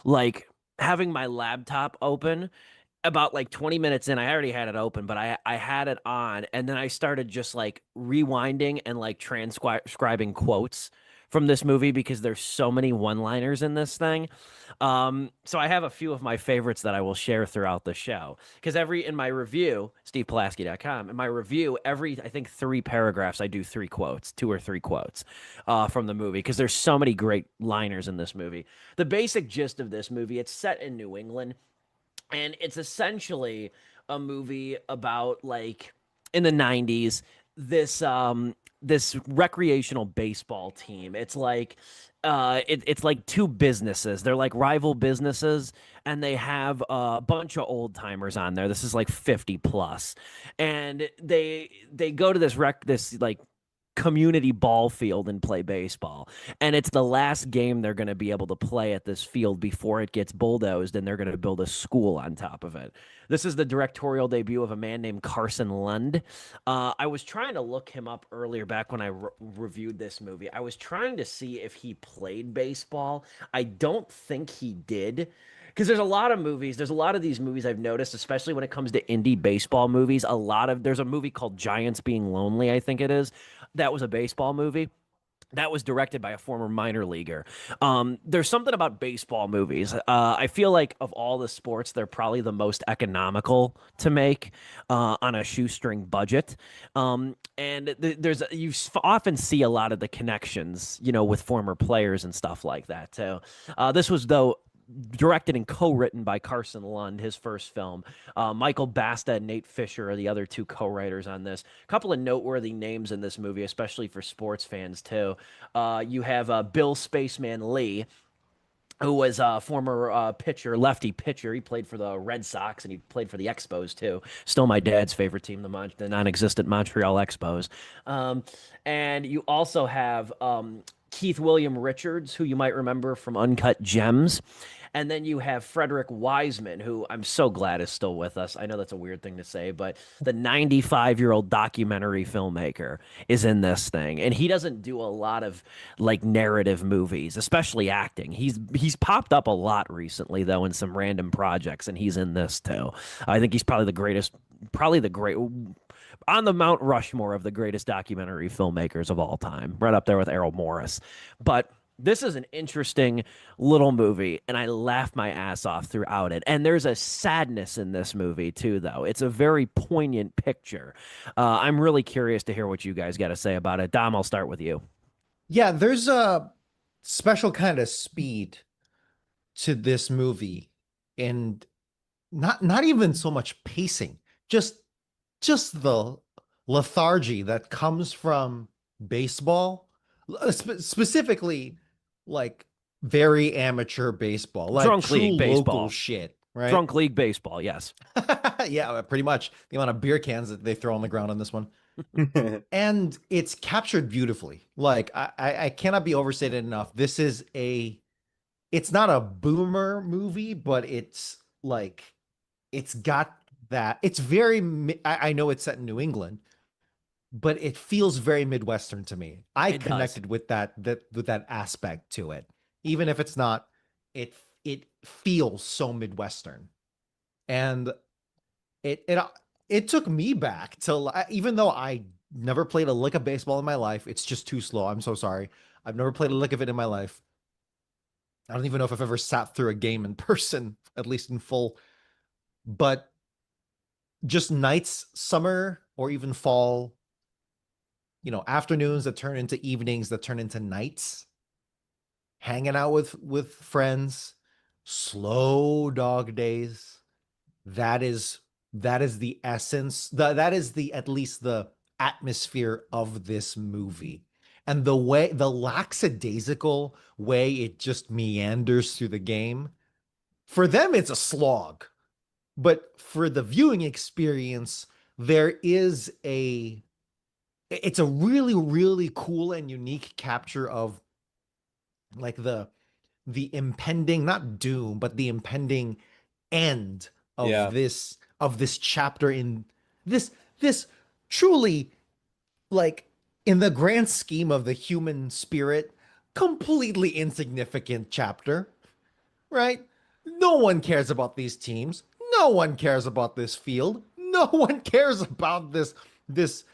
like having my laptop open about like 20 minutes in. I already had it open, but I had it on, and then I started just like rewinding and like transcribing quotes from this movie because there's so many one-liners in this thing. So I have a few of my favorites that I will share throughout the show. Because in my review, stevepulaski.com, in my review, every I think 3 paragraphs, I do 3 quotes, 2 or 3 quotes from the movie because there's so many great liners in this movie. The basic gist of this movie, it's set in New England, and it's essentially a movie about like in the 90s, this recreational baseball team. It's like it's like 2 businesses. They're like rival businesses, and they have a bunch of old timers on there. This is like 50 plus, and they go to this like community ball field and play baseball. And it's the last game they're going to be able to play at this field before it gets bulldozed, and they're going to build a school on top of it. This is the directorial debut of a man named Carson Lund. I was trying to look him up earlier back when I reviewed this movie. I was trying to see if he played baseball. I don't think he did. Because there's a lot of these movies I've noticed, especially when it comes to indie baseball movies. There's a movie called Giants Being Lonely, I think it is. That was a baseball movie. That was directed by a former minor leaguer. There's something about baseball movies. I feel like of all the sports, they're probably the most economical to make on a shoestring budget. And you often see a lot of the connections, with former players and stuff like that too. This was though directed and co-written by Carson Lund, his first film. Michael Basta and Nate Fisher are the other 2 co-writers on this. A couple of noteworthy names in this movie, especially for sports fans too. You have Bill Spaceman Lee, who was a former lefty pitcher. He played for the Red Sox, and he played for the Expos too. Still my dad's favorite team, the non-existent Montreal Expos. Um, and you also have Keith William Richards, who you might remember from Uncut Gems. And then you have Frederick Wiseman, who I'm so glad is still with us. I know that's a weird thing to say, but the 95-year-old documentary filmmaker is in this thing. And he doesn't do a lot of like narrative movies, especially acting. He's popped up a lot recently though in some random projects, and he's in this too. I think he's probably the greatest, probably the great on the Mount Rushmore of the greatest documentary filmmakers of all time, right up there with Errol Morris. But this is an interesting little movie, and I laughed my ass off throughout it. And there's a sadness in this movie too, though. It's a very poignant picture. I'm really curious to hear what you guys got to say about it. Dom, I'll start with you. Yeah, there's a special kind of speed to this movie, and not even so much pacing, just just the lethargy that comes from baseball, specifically like very amateur baseball, like Drunk true League local baseball. shit, right? Drunk League baseball, yes. Yeah, pretty much the amount of beer cans that they throw on the ground on this one. And it's captured beautifully. Like I cannot be overstated enough. It's not a boomer movie, but it's like it's got that. It's very. I know it's set in New England, but it feels very Midwestern to me. I It does. connected with that aspect to it, even if it's not. It feels so Midwestern, and it it it took me back to, even though I never played a lick of baseball in my life. It's just too slow. I'm so sorry. I've never played a lick of it in my life. I don't even know if I've ever sat through a game in person, at least in full. But just nights, summer, or even fall, afternoons that turn into evenings that turn into nights, hanging out with friends, slow dog days. That is that is the essence. That is the at least the atmosphere of this movie. And the lackadaisical way it just meanders through the game. For them, it's a slog. But for the viewing experience, there is a it's a really, really cool and unique capture of like the impending, not doom, but the impending end Yeah. of this chapter in this truly, like, in the grand scheme of the human spirit, completely insignificant chapter, right? No one cares about these teams. No one cares about this field. No one cares about these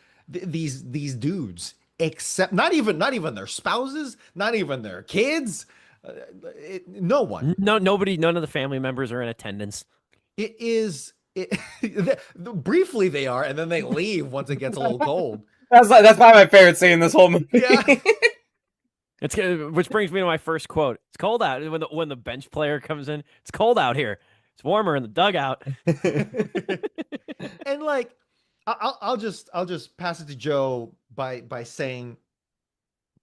dudes except not even their spouses, not even their kids. No one. No, nobody, none of the family members are in attendance. It is it, briefly they are, and then they leave once it gets a little cold. That's probably my favorite scene in this whole Yeah. movie. It's which brings me to my first quote. It's cold out when the bench player comes in. It's cold out here. It's warmer in the dugout. And like I'll just pass it to Joe by saying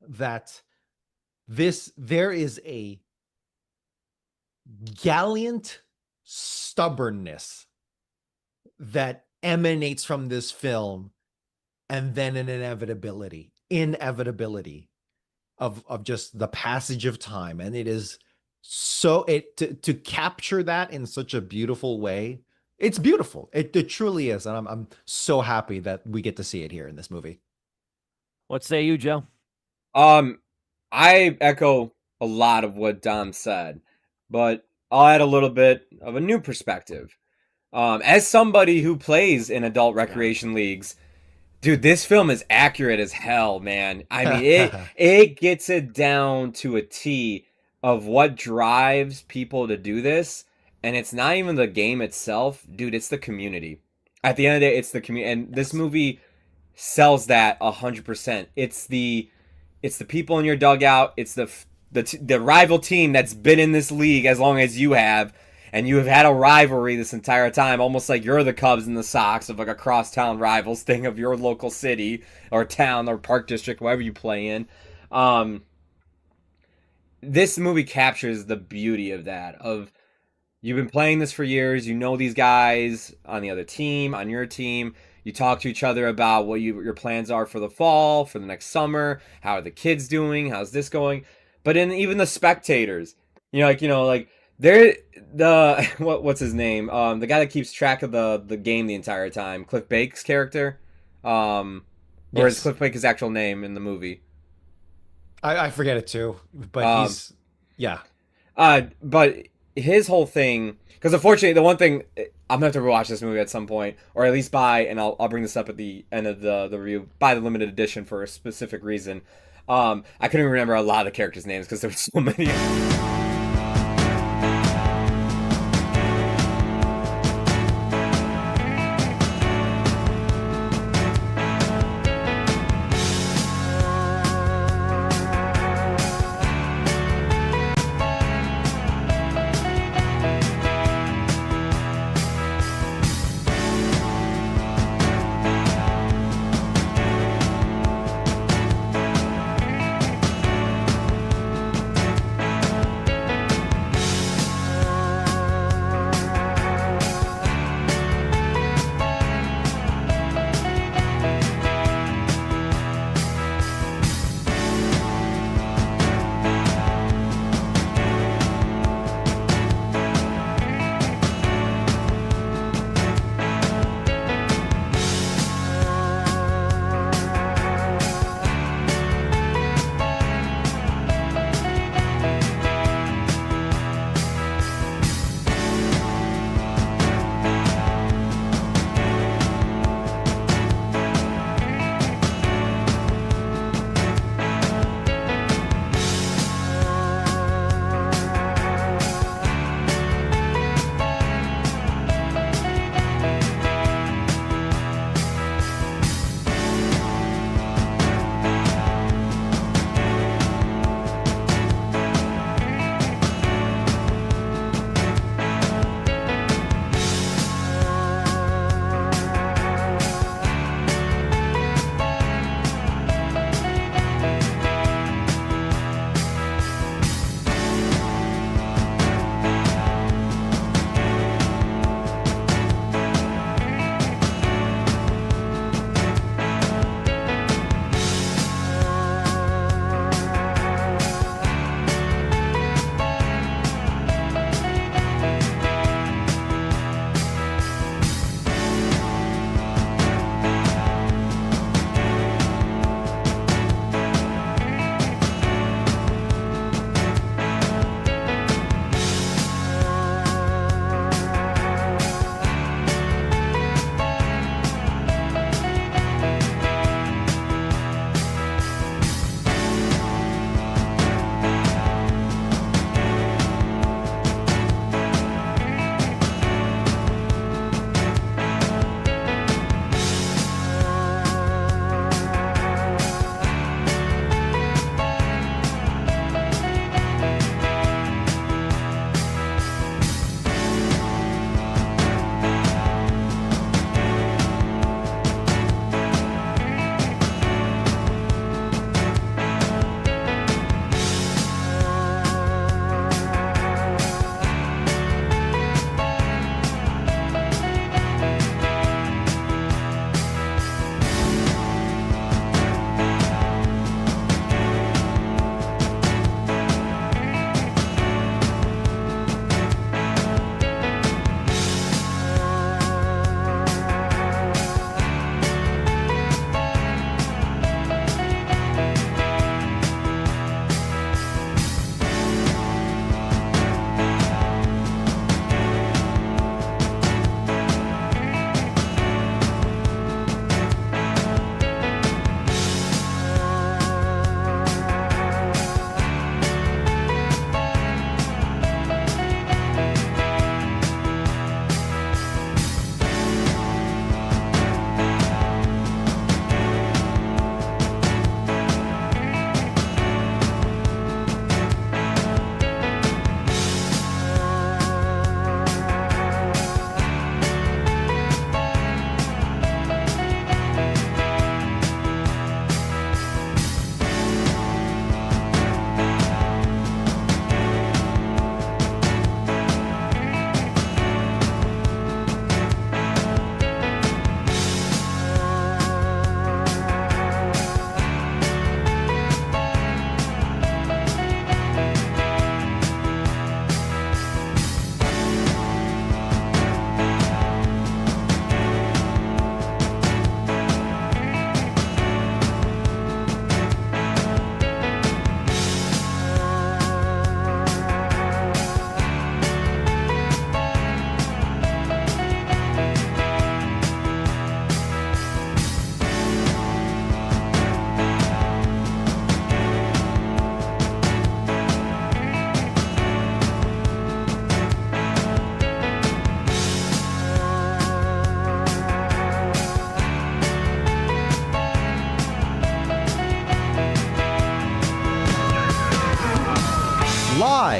that there is a gallant stubbornness that emanates from this film, and then an inevitability of just the passage of time. And it is so it to capture that in such a beautiful way. It's beautiful. It truly is. And I'm so happy that we get to see it here in this movie. What say you, Joe? I echo a lot of what Dom said, but I'll add a little bit of a new perspective. As somebody who plays in adult recreation leagues, dude, this film is accurate as hell, man. I mean, it gets it down to a T of what drives people to do this, and it's not even the game itself, dude. It's the community. At the end of the day, it's the community, and this movie sells that 100%. It's the people in your dugout. It's the rival team that's been in this league as long as you have, and you have had a rivalry this entire time, almost like you're the Cubs and the Sox of like a crosstown rivals thing of your local city or town or park district, wherever you play in. This movie captures the beauty of that. Of you've been playing this for years, you know these guys on the other team, on your team. You talk to each other about what your plans are for the fall, for the next summer. How are the kids doing? How's this going? But in even the spectators, like they're what's his name? The guy that keeps track of the game the entire time, Cliff Bake's character. Or is Yes. Cliff Bake his actual name in the movie? I forget it too, but Um, yeah. But his whole thing, because unfortunately, the one thing I'm gonna have to rewatch this movie at some point, or at least buy, and I'll bring this up at the end of the review, buy the limited edition for a specific reason. I couldn't even remember a lot of the characters' names because there were so many.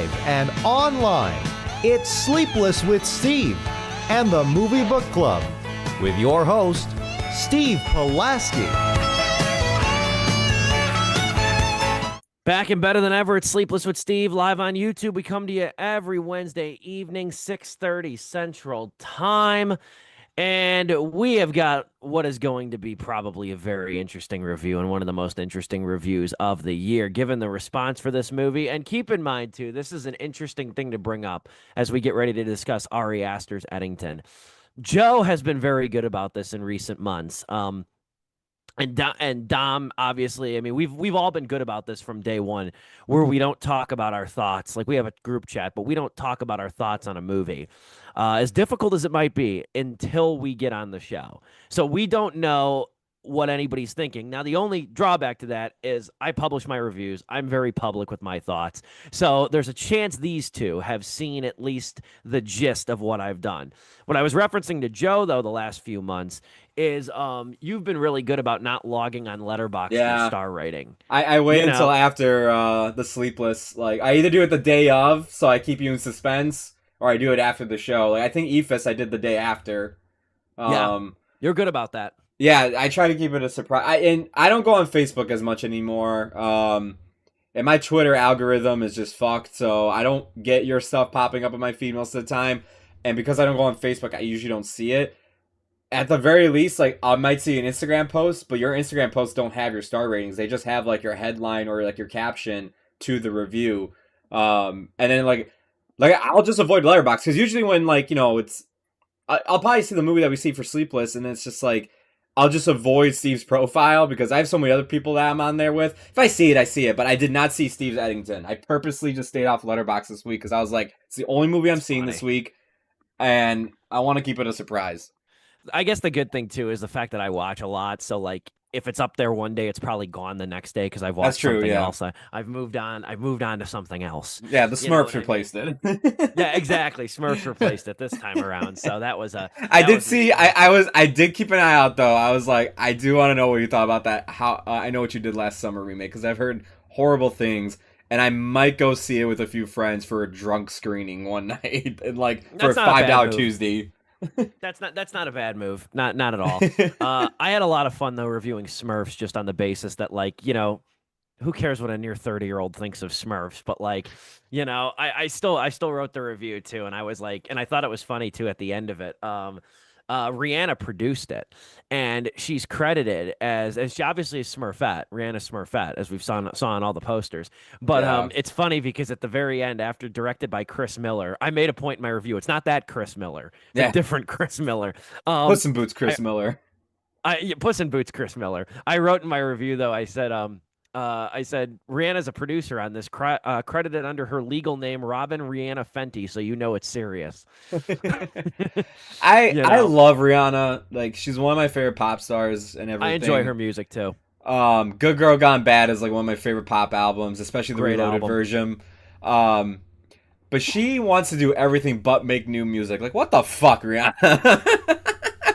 live and online. It's Sleepless with Steve and the Movie Book Club with your host, Steve Pulaski. Back and better than ever. It's Sleepless with Steve live on YouTube. We come to you every Wednesday evening, 6:30 Central Time. And we have got what is going to be probably a very interesting review and one of the most interesting reviews of the year, given the response for this movie. And keep in mind, too, this is an interesting thing to bring up as we get ready to discuss Ari Aster's Eddington. Joe has been very good about this in recent months. And Dom, obviously, I mean, we've all been good about this from day one, where we don't talk about our thoughts. Like, we have a group chat, but we don't talk about our thoughts on a movie, as difficult as it might be, until we get on the show. So we don't know what anybody's thinking. Now, the only drawback to that is I publish my reviews. I'm very public with my thoughts. So there's a chance these two have seen at least the gist of what I've done. What I was referencing to Joe, though, the last few months is you've been really good about not logging on Letterboxd your star rating. I wait until after the Sleepless. Like, I either do it the day of, so I keep you in suspense, or I do it after the show. Like, I think EFIS I did the day after. You're good about that. Yeah, I try to keep it a surprise. And I don't go on Facebook as much anymore. And my Twitter algorithm is just fucked, so I don't get your stuff popping up on my feed most of the time. And because I don't go on Facebook, I usually don't see it. At the very least, like, I might see an Instagram post, but your Instagram posts don't have your star ratings. They just have, like, your headline or, like, your caption to the review. And then, like I'll just avoid Letterboxd, because usually when, like, you know, I'll probably see the movie that we see for Sleepless, and it's just, like, I'll just avoid Steve's profile, because I have so many other people that I'm on there with. If I see it, I see it, but I did not see Steve's Eddington. I purposely just stayed off Letterboxd this week, because I was like, it's the only movie I'm seeing this week, and I want to keep it a surprise. I guess the good thing, too, is the fact that I watch a lot. So, like, if it's up there one day, it's probably gone the next day because I've watched something else. I've moved on to something else. Yeah, the Smurfs replaced it. Yeah, exactly. Smurfs replaced it this time around. So that was a. I did keep an eye out, though. I was like, I do want to know what you thought about that. How I Know What You Did Last Summer remake, because I've heard horrible things. And I might go see it with a few friends for a drunk screening one night, and like for a $5 Tuesday. That's not a bad move. Not at all. I had a lot of fun though reviewing Smurfs, just on the basis that, like, you know, who cares what a near 30-year-old thinks of Smurfs? But, like, you know, I still wrote the review too, and I was like, and I thought it was funny too at the end of it. Rihanna produced it, and she's credited as she obviously is Smurfette, Rihanna Smurfette, as we've saw on all the posters. But it's funny because at the very end, after directed by Chris Miller, I made a point in my review. It's not that Chris Miller. It's a different Chris Miller. Puss in Boots Chris Miller. Puss in Boots Chris Miller. I wrote in my review, though, I said Rihanna's a producer on this, credited under her legal name Robin Rihanna Fenty, so you know it's serious. I love Rihanna. Like, she's one of my favorite pop stars and everything. I enjoy her music too. Good Girl Gone Bad is like one of my favorite pop albums, especially the Great reloaded album. version. But she wants to do everything but make new music. Like, what the fuck, Rihanna?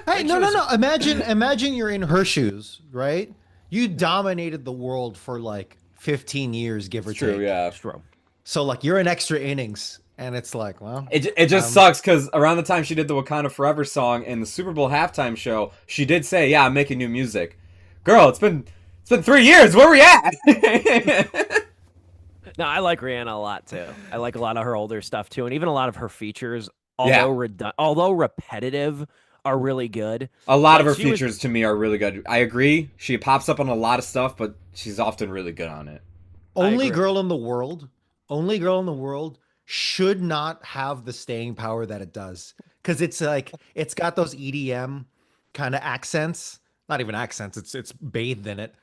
Hey, no. Imagine you're in her shoes, right? You dominated the world for like 15 years, give or take. True, yeah. It's true. So, like, you're in extra innings, and it's like, well, it just sucks, because around the time she did the Wakanda Forever song in the Super Bowl halftime show, she did say, "Yeah, I'm making new music." Girl, it's been 3 years. Where we at? No, I like Rihanna a lot too. I like a lot of her older stuff too, and even a lot of her features, although repetitive, are really good. A lot of her features to me are really good. I agree. She pops up on a lot of stuff, but she's often really good on it. Only girl in the world should not have the staying power that it does. Because it's like, it's got those EDM kind of accents. Not even accents, it's bathed in it.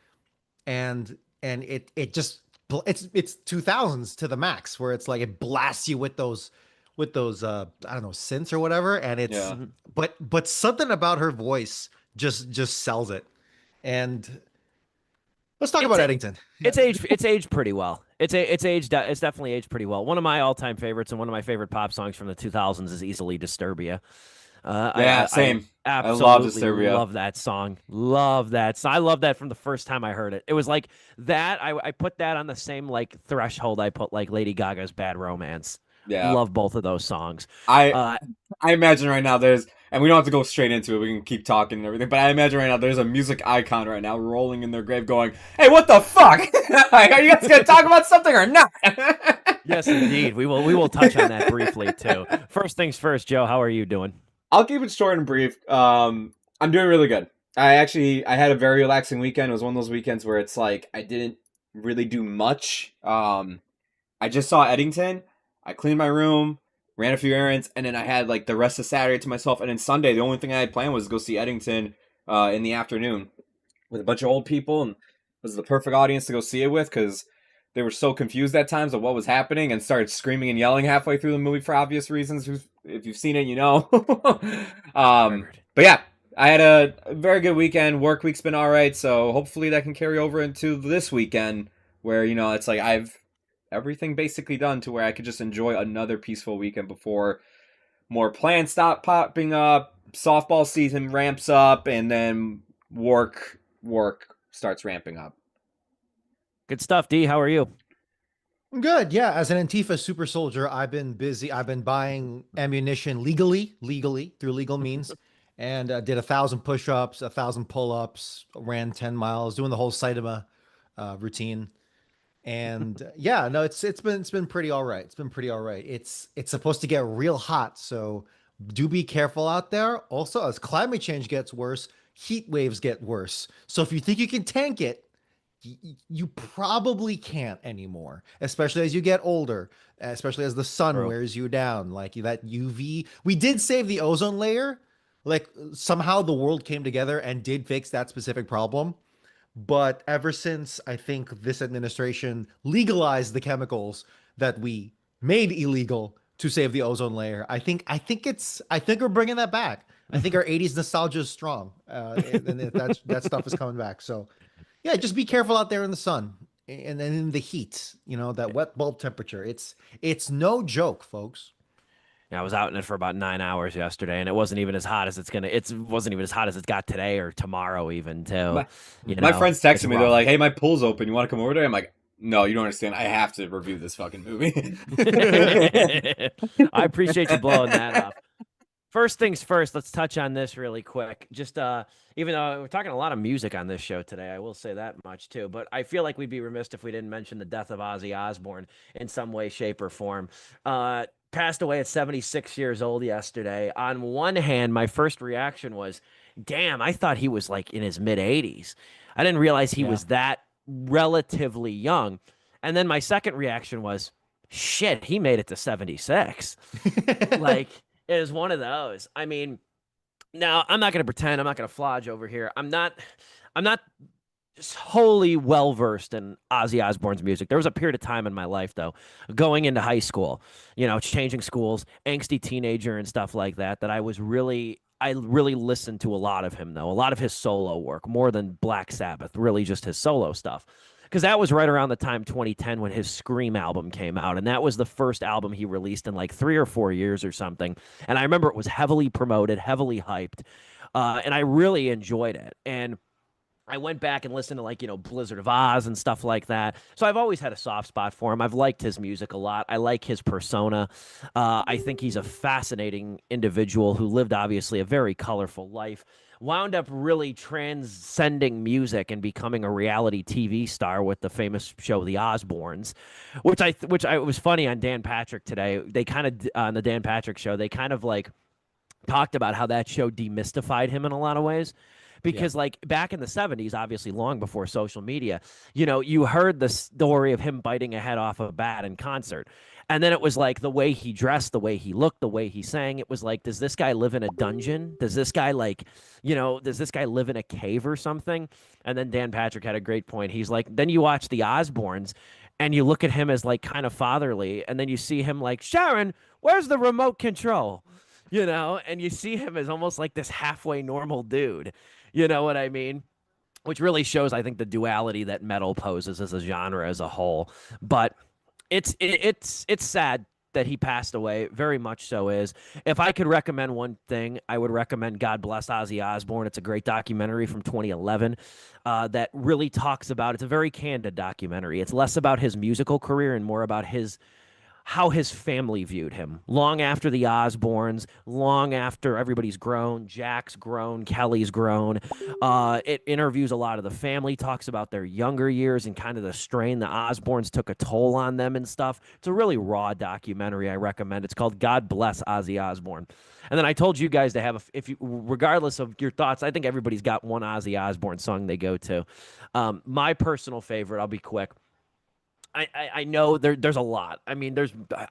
And it just, it's 2000s to the max, where it's like it blasts you with those I don't know, synths or whatever, and it's but something about her voice just sells it. And let's talk about Eddington. It's aged pretty well. It's definitely aged pretty well. One of my all-time favorites and one of my favorite pop songs from the 2000s is easily Disturbia. Yeah, I same. I love absolutely Disturbia. love that song. Love that song. I love that from the first time I heard it. It was like that. I put that on the same like threshold I put like Lady Gaga's Bad Romance. Yeah. Love both of those songs. I Uh, I imagine right now there's, and we don't have to go straight into it. We can keep talking and everything. But I imagine right now there's a music icon right now rolling in their grave, going, "Hey, what the fuck? Are you guys gonna talk about something or not?" yes, indeed. We will touch on that briefly too. First things first, Joe. How are you doing? I'll keep it short and brief. I'm doing really good. I had a very relaxing weekend. It was one of those weekends where it's like I didn't really do much. I just saw Eddington. I cleaned my room, ran a few errands, and then I had like the rest of Saturday to myself. And then Sunday, the only thing I had planned was to go see Eddington in the afternoon with a bunch of old people, and it was the perfect audience to go see it with because they were so confused at times of what was happening and started screaming and yelling halfway through the movie for obvious reasons. If you've seen it, you know. Heard. But yeah, I had a very good weekend. Work week's been all right, so hopefully that can carry over into this weekend where, you know, it's like I've everything basically done to where I could just enjoy another peaceful weekend before more plans stop popping up, softball season ramps up, and then work starts ramping up. Good stuff, D. How are you? I'm good. Yeah. As an Antifa super soldier, I've been busy. I've been buying ammunition legally through legal means, and did 1,000 push-ups, 1,000 pull-ups, ran 10 miles, doing the whole Saitama routine. And yeah, no, it's been pretty all right. It's been pretty all right. It's supposed to get real hot, so do be careful out there. Also, as climate change gets worse, heat waves get worse. So if you think you can tank it, you probably can't anymore, especially as you get older, especially as the sun Bro. wears you down. Like that UV, we did save the ozone layer. Like somehow the world came together and did fix that specific problem. But ever since I think this administration legalized the chemicals that we made illegal to save the ozone layer, I think we're bringing that back. I think our '80s nostalgia is strong, and that stuff is coming back. So yeah, just be careful out there in the sun and then in the heat. You know that wet bulb temperature. It's no joke, folks. Yeah, I was out in it for about 9 hours yesterday, and it wasn't even as hot as it wasn't even as hot as it's got today or tomorrow even too. My You my know, friends it's texted me. They're rough. like, "Hey, my pool's open. You want to come over there?" I'm like, "No, you don't understand. I have to review this fucking movie." I appreciate you blowing that off. First things first, let's touch on this really quick. Just even though we're talking a lot of music on this show today, I will say that much too. But I feel like we'd be remiss if we didn't mention the death of Ozzy Osbourne in some way, shape, or form. Passed away at 76 years old yesterday. On one hand, my first reaction was, damn, I thought he was like in his mid 80s. I didn't realize he Yeah. was that relatively young. And then my second reaction was, shit, he made it to 76. Like, it is one of those. I mean, now I'm not going to pretend. I'm not going to flodge over here. I'm not wholly well versed in Ozzy Osbourne's music. There was a period of time in my life, though, going into high school, changing schools, angsty teenager and stuff like that, that I really listened to a lot of him, though, a lot of his solo work, more than Black Sabbath, really just his solo stuff. Because that was right around the time 2010 when his Scream album came out. And that was the first album he released in like 3 or 4 years or something. And I remember it was heavily promoted, heavily hyped. And I really enjoyed it. And I went back and listened to like, Blizzard of Oz and stuff like that. So I've always had a soft spot for him. I've liked his music a lot. I like his persona. I think he's a fascinating individual who lived obviously a very colorful life. Wound up really transcending music and becoming a reality TV star with the famous show The Osbournes, which I was funny on Dan Patrick today. They kind of on the Dan Patrick show, they kind of like talked about how that show demystified him in a lot of ways Yeah. because like back in the 70s, obviously long before social media, you heard the story of him biting a head off a bat in concert. And then it was like the way he dressed, the way he looked, the way he sang. It was like, does this guy live in a dungeon? Does this guy does this guy live in a cave or something? And then Dan Patrick had a great point. He's like, then you watch the Osbournes and you look at him as like kind of fatherly, and then you see him like, Sharon, where's the remote control? And you see him as almost like this halfway normal dude. You know what I mean? Which really shows, I think, the duality that metal poses as a genre as a whole. But it's sad that he passed away, very much so, is if I could recommend one thing, I would recommend God Bless Ozzy Osbourne. It's a great documentary from 2011 that really talks about, it's a very candid documentary. It's less about his musical career and more about how his family viewed him long after the Osbournes, long after everybody's grown. Jack's grown, Kelly's grown. It interviews a lot of the family, talks about their younger years and kind of the strain the Osbournes took a toll on them and stuff. It's a really raw documentary. I recommend. It's called God Bless Ozzy Osbourne. And then I told you guys to have, if you, regardless of your thoughts, I think everybody's got one Ozzy Osbourne song they go to. My personal favorite, I'll be quick. I know there's a lot. I mean,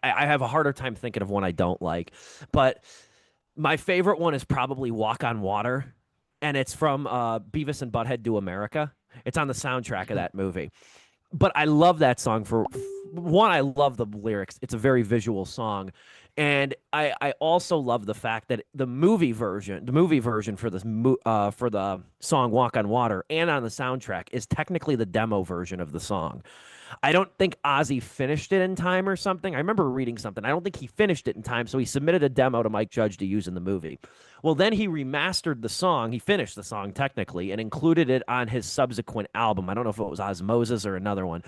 I have a harder time thinking of one I don't like, but my favorite one is probably Walk on Water, and it's from Beavis and Butthead Do America. It's on the soundtrack of that movie. But I love that song for one. I love the lyrics. It's a very visual song, and I also love the fact that the movie version for the song Walk on Water and on the soundtrack is technically the demo version of the song. I don't think Ozzy finished it in time or something. I remember reading something. I don't think he finished it in time, so he submitted a demo to Mike Judge to use in the movie. Well, then he remastered the song. He finished the song technically and included it on his subsequent album. I don't know if it was Osmosis or another one.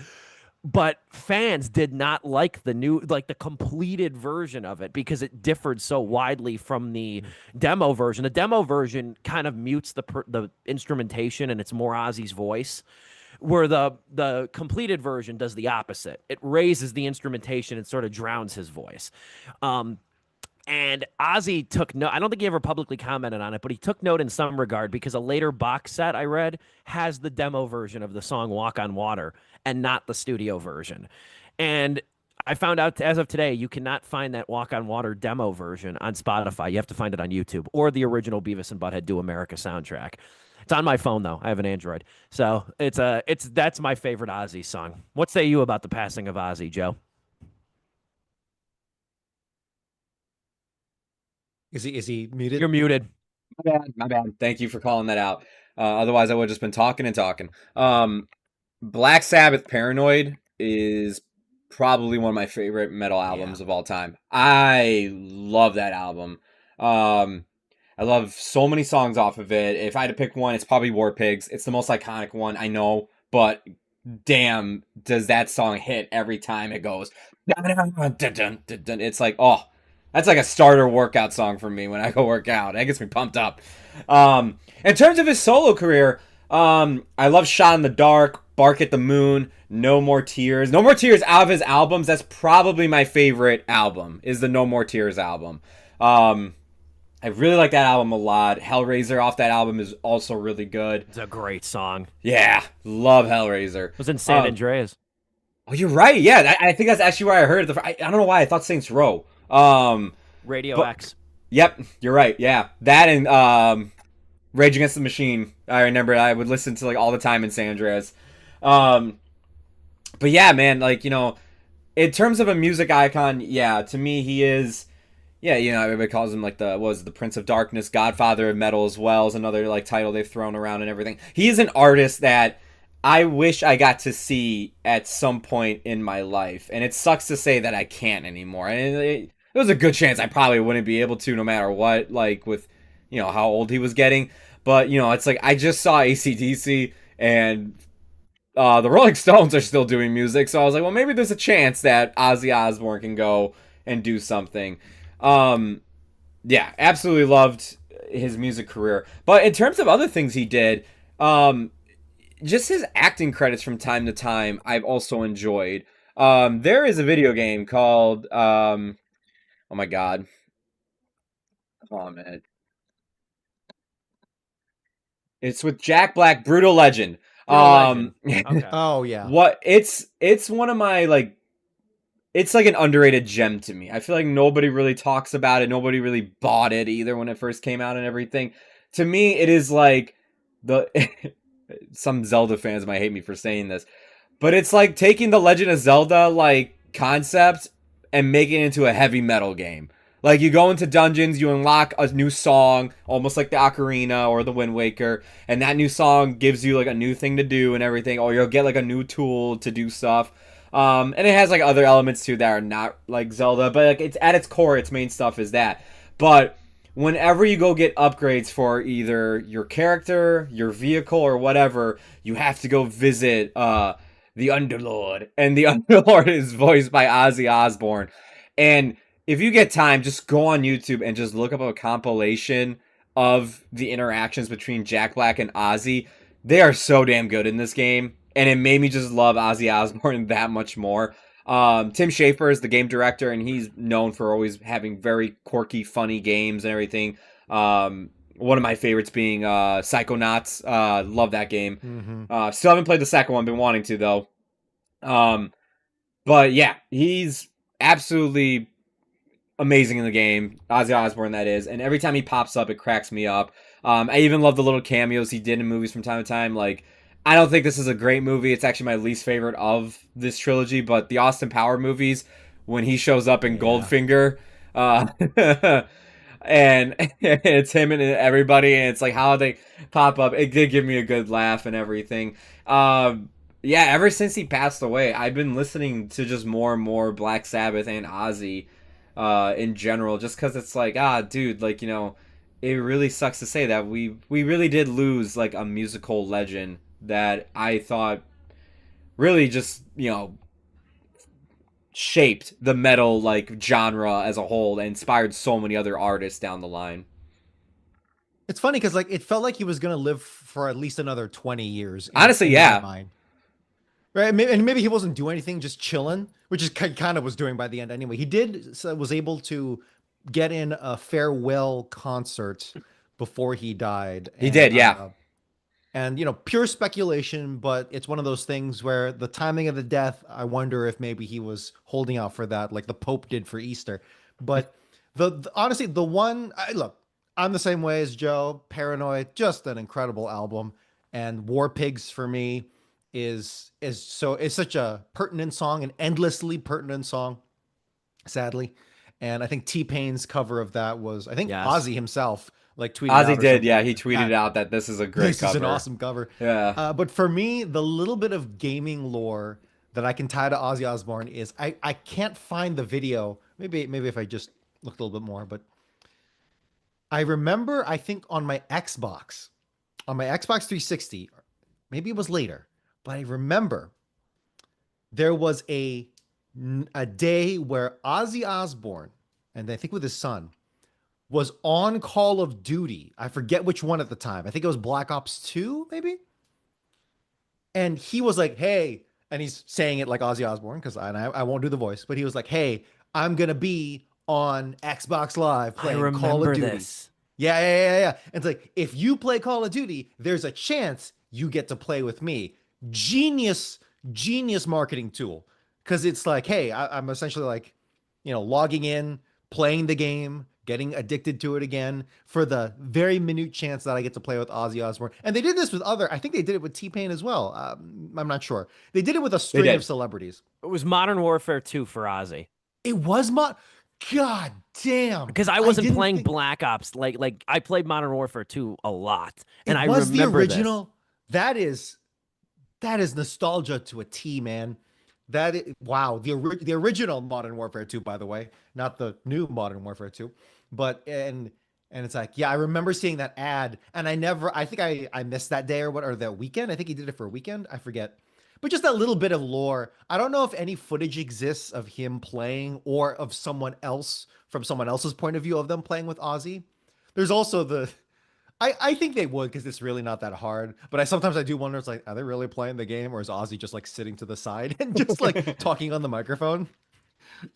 But fans did not like the completed version of it because it differed so widely from the demo version. The demo version kind of mutes the instrumentation and it's more Ozzy's voice, where the completed version does the opposite. It raises the instrumentation and sort of drowns his voice. And Ozzy took note. I don't think he ever publicly commented on it, but he took note in some regard because a later box set I read has the demo version of the song Walk on Water and not the studio version. And I found out as of today, you cannot find that Walk on Water demo version on Spotify. You have to find it on YouTube or the original Beavis and Butthead Do America soundtrack. It's on my phone though. I have an Android, so that's my favorite Ozzy song. What say you about the passing of Ozzy, Joe? Is he muted? You're muted. My bad. My bad. Thank you for calling that out. Otherwise, I would have just been talking and talking. Black Sabbath Paranoid is probably one of my favorite metal albums of all time. I love that album. I love so many songs off of it. If I had to pick one, it's probably War Pigs. It's the most iconic one, I know, but damn, does that song hit every time it goes. It's like, oh, that's like a starter workout song for me when I go work out. That gets me pumped up. In terms of his solo career, I love Shot in the Dark, Bark at the Moon, No More Tears. No More Tears out of his albums, that's probably my favorite album, is the No More Tears album. I really like that album a lot. Hellraiser off that album is also really good. It's a great song. Yeah, love Hellraiser. It was in San Andreas. Oh, you're right. Yeah, I think that's actually where I heard it. I don't know why I thought Saints Row. Radio X. Yep, you're right. Yeah, that and Rage Against the Machine. I remember I would listen to like all the time in San Andreas. But yeah, man, like, you know, in terms of a music icon, yeah, to me he is. Yeah, you know, everybody calls him like the Prince of Darkness, Godfather of Metal as well, is another like title they've thrown around and everything. He is an artist that I wish I got to see at some point in my life, and it sucks to say that I can't anymore. And it was a good chance I probably wouldn't be able to, no matter what, like with, you know, how old he was getting. But, you know, it's like I just saw AC/DC and the Rolling Stones are still doing music, so I was like, well, maybe there's a chance that Ozzy Osbourne can go and do something. Yeah, absolutely loved his music career. But in terms of other things he did, just his acting credits from time to time, I've also enjoyed. There is a video game called, oh my God. Oh, man. It's with Jack Black, Brutal Legend. Okay. Oh yeah. It's one of my, like, it's like an underrated gem to me. I feel like nobody really talks about it. Nobody really bought it either when it first came out and everything. To me, it is like the some Zelda fans might hate me for saying this, but it's like taking the Legend of Zelda like concept and making it into a heavy metal game. Like, you go into dungeons, you unlock a new song, almost like the Ocarina or the Wind Waker, and that new song gives you like a new thing to do and everything, or you'll get like a new tool to do stuff. And it has like other elements too that are not like Zelda, but like it's at its core, its main stuff is that. But whenever you go get upgrades for either your character, your vehicle, or whatever, you have to go visit the Underlord, and the Underlord is voiced by Ozzy Osbourne. And if you get time, just go on YouTube and just look up a compilation of the interactions between Jack Black and Ozzy. They are so damn good in this game, and it made me just love Ozzy Osbourne that much more. Tim Schafer is the game director, and he's known for always having very quirky, funny games and everything. One of my favorites being Psychonauts. Love that game. Still haven't played the second one, been wanting to though. But yeah, he's absolutely amazing in the game. Ozzy Osbourne, that is. And every time he pops up, it cracks me up. I even love the little cameos he did in movies from time to time. Like, I don't think this is a great movie. It's actually my least favorite of this trilogy. But the Austin Power movies, when he shows up in Goldfinger, and it's him and everybody, and it's like how they pop up. It did give me a good laugh and everything. Yeah, ever since he passed away, I've been listening to just more and more Black Sabbath and Ozzy in general, just because it's like, dude, like, you know, it really sucks to say that we really did lose like a musical legend that I thought really just, you know, shaped the metal like genre as a whole and inspired so many other artists down the line. It's funny because like it felt like he was gonna live for at least another 20 years. Honestly, in yeah. my mind. Right, and maybe he wasn't doing anything, just chilling, which is kind of was doing by the end anyway. He was able to get in a farewell concert before he died. He did, yeah. And you know, pure speculation, but it's one of those things where the timing of the death, I wonder if maybe he was holding out for that, like the Pope did for Easter. But honestly, the one look, I'm the same way as Joe. Paranoid, just an incredible album, and War Pigs for me is such a pertinent song, an endlessly pertinent song, sadly. And I think T-Pain's cover of that was, I think Ozzy himself like tweeted Ozzy out or did, yeah. something. He tweeted out that this is a great This cover. is an awesome cover. Yeah. But for me, the little bit of gaming lore that I can tie to Ozzy Osbourne is I can't find the video. Maybe if I just looked a little bit more, but I remember, I think on my Xbox 360, maybe it was later, but I remember there was a day where Ozzy Osbourne, and I think with his son, was on Call of Duty. I forget which one at the time. I think it was Black Ops 2, maybe. And he was like, hey, and he's saying it like Ozzy Osbourne, because I won't do the voice, but he was like, hey, I'm going to be on Xbox Live playing Call of Duty. This. Yeah. And it's like, if you play Call of Duty, there's a chance you get to play with me. Genius marketing tool. Because it's like, hey, I'm essentially like, you know, logging in, playing the game, getting addicted to it again for the very minute chance that I get to play with Ozzy Osbourne. And they did this with I think they did it with T-Pain as well. I'm not sure. They did it with a string of celebrities. It was Modern Warfare 2 for Ozzy. It was God damn. Because I wasn't playing Black Ops. Like I played Modern Warfare 2 a lot. And I was remember the original. This. That is nostalgia to a T, man. Wow. The original Modern Warfare 2, by the way, not the new Modern Warfare 2. But and it's like, yeah, I remember seeing that ad, and I think I missed that day or that weekend. I think he did it for a weekend. I forget. But just that little bit of lore. I don't know if any footage exists of him playing or of someone else from someone else's point of view of them playing with Ozzy. There's also I think they would, because it's really not that hard. But sometimes I do wonder, it's like, are they really playing the game, or is Ozzy just like sitting to the side and just like talking on the microphone?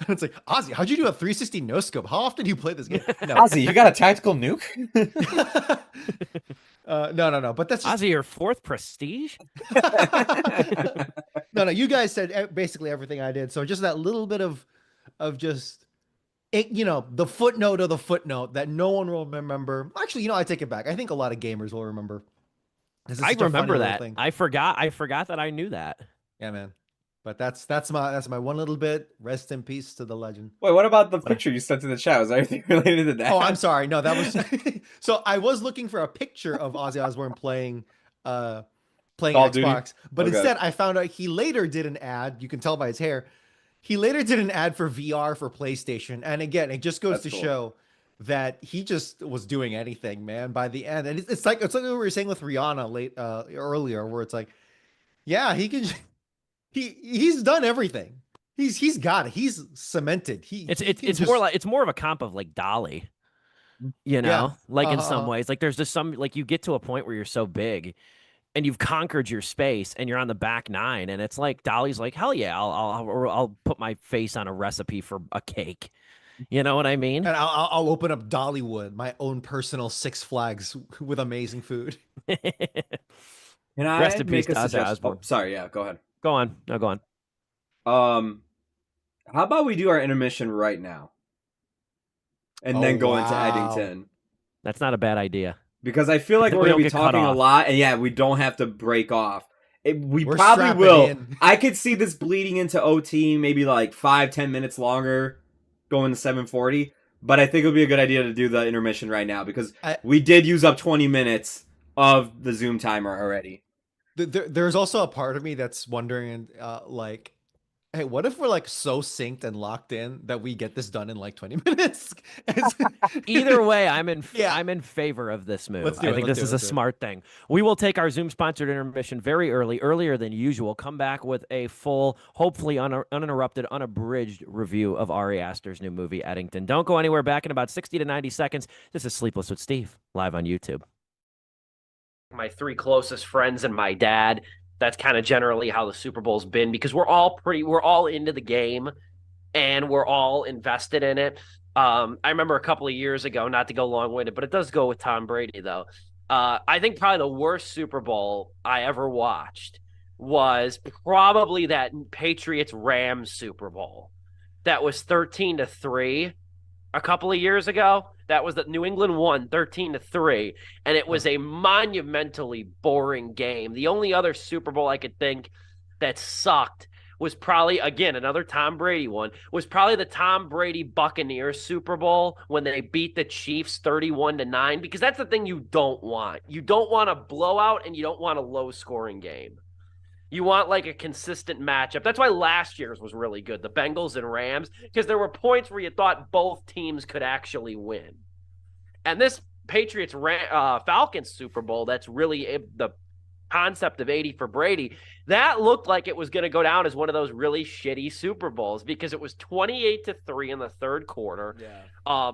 And it's like, Ozzy, how'd you do a 360 no scope? How often do you play this game? No. Ozzy, you got a tactical nuke? No. But that's Ozzy, your fourth prestige? No. You guys said basically everything I did. So just that little bit of just, you know, the footnote of the footnote that no one will remember. Actually, you know, I take it back. I think a lot of gamers will remember. I remember that. I forgot that I knew that. Yeah, man. But that's my one little bit. Rest in peace to the legend. Wait, what about the picture you sent in the chat? Was anything related to that? Oh, I'm sorry. No, that was so I was looking for a picture of Ozzy Osbourne playing playing Call of Duty. Xbox. But Okay. instead, I found out he later did an ad. You can tell by his hair. He later did an ad for VR for PlayStation. And again, it just goes That's to cool. show that he just was doing anything, man, by the end. And it's like what we were saying with Rihanna earlier, where it's like, yeah, he can he's done everything. He's got it. He's cemented. He can just it's more of a comp of like Dolly, you yeah. know, like in some Uh, ways. Like there's just some like you get to a point where you're so big and you've conquered your space and you're on the back nine, and it's like Dolly's like, hell yeah, I'll put my face on a recipe for a cake. You know what I mean? and I'll open up Dollywood, my own personal Six Flags with amazing food. Can Rest I in peace make a to Ozzy suggestion? Osbourne. Oh, sorry. Yeah, go ahead. Go on. No, go on. How about we do our intermission right now and Oh then go into wow. Eddington? That's not a bad idea. Because I feel like Then we're we going don't to be get cut talking a off. lot, and yeah, we don't have to break off. We We're probably strapping will. in. I could see this bleeding into OT, maybe like 5-10 minutes longer, going to 7:40. But I think it would be a good idea to do the intermission right now because we did use up 20 minutes of the Zoom timer already. There's also a part of me that's wondering, like, hey, what if we're like so synced and locked in that we get this done in like 20 minutes? Either way, I'm in Yeah. I'm in favor of this move. Let's do I it, think let's this do it, is a let's do it. smart thing. We will take our Zoom sponsored intermission very early, earlier than usual. Come back with a full, hopefully uninterrupted, unabridged review of Ari Aster's new movie Eddington. Don't go anywhere. Back in about 60 to 90 seconds. This is Sleepless with Steve, live on YouTube. My three closest friends and my dad. That's kind of generally how the Super Bowl's been because we're all into the game and we're all invested in it. I remember a couple of years ago, not to go long-winded, but it does go with Tom Brady though. I think probably the worst Super Bowl I ever watched was probably that Patriots Rams Super Bowl. That was 13-3 a couple of years ago. That was that New England won 13-3, and it was a monumentally boring game. The only other Super Bowl I could think that sucked was probably, again, another Tom Brady one, was probably the Tom Brady Buccaneers Super Bowl when they beat the Chiefs 31-9, because that's the thing you don't want. You don't want a blowout and you don't want a low scoring game. You want like a consistent matchup. That's why last year's was really good, the Bengals and Rams, because there were points where you thought both teams could actually win. And this Patriots Falcons Super Bowl, that's really the concept of 80 for Brady, that looked like it was going to go down as one of those really shitty Super Bowls because it was 28-3 in the third quarter. Yeah.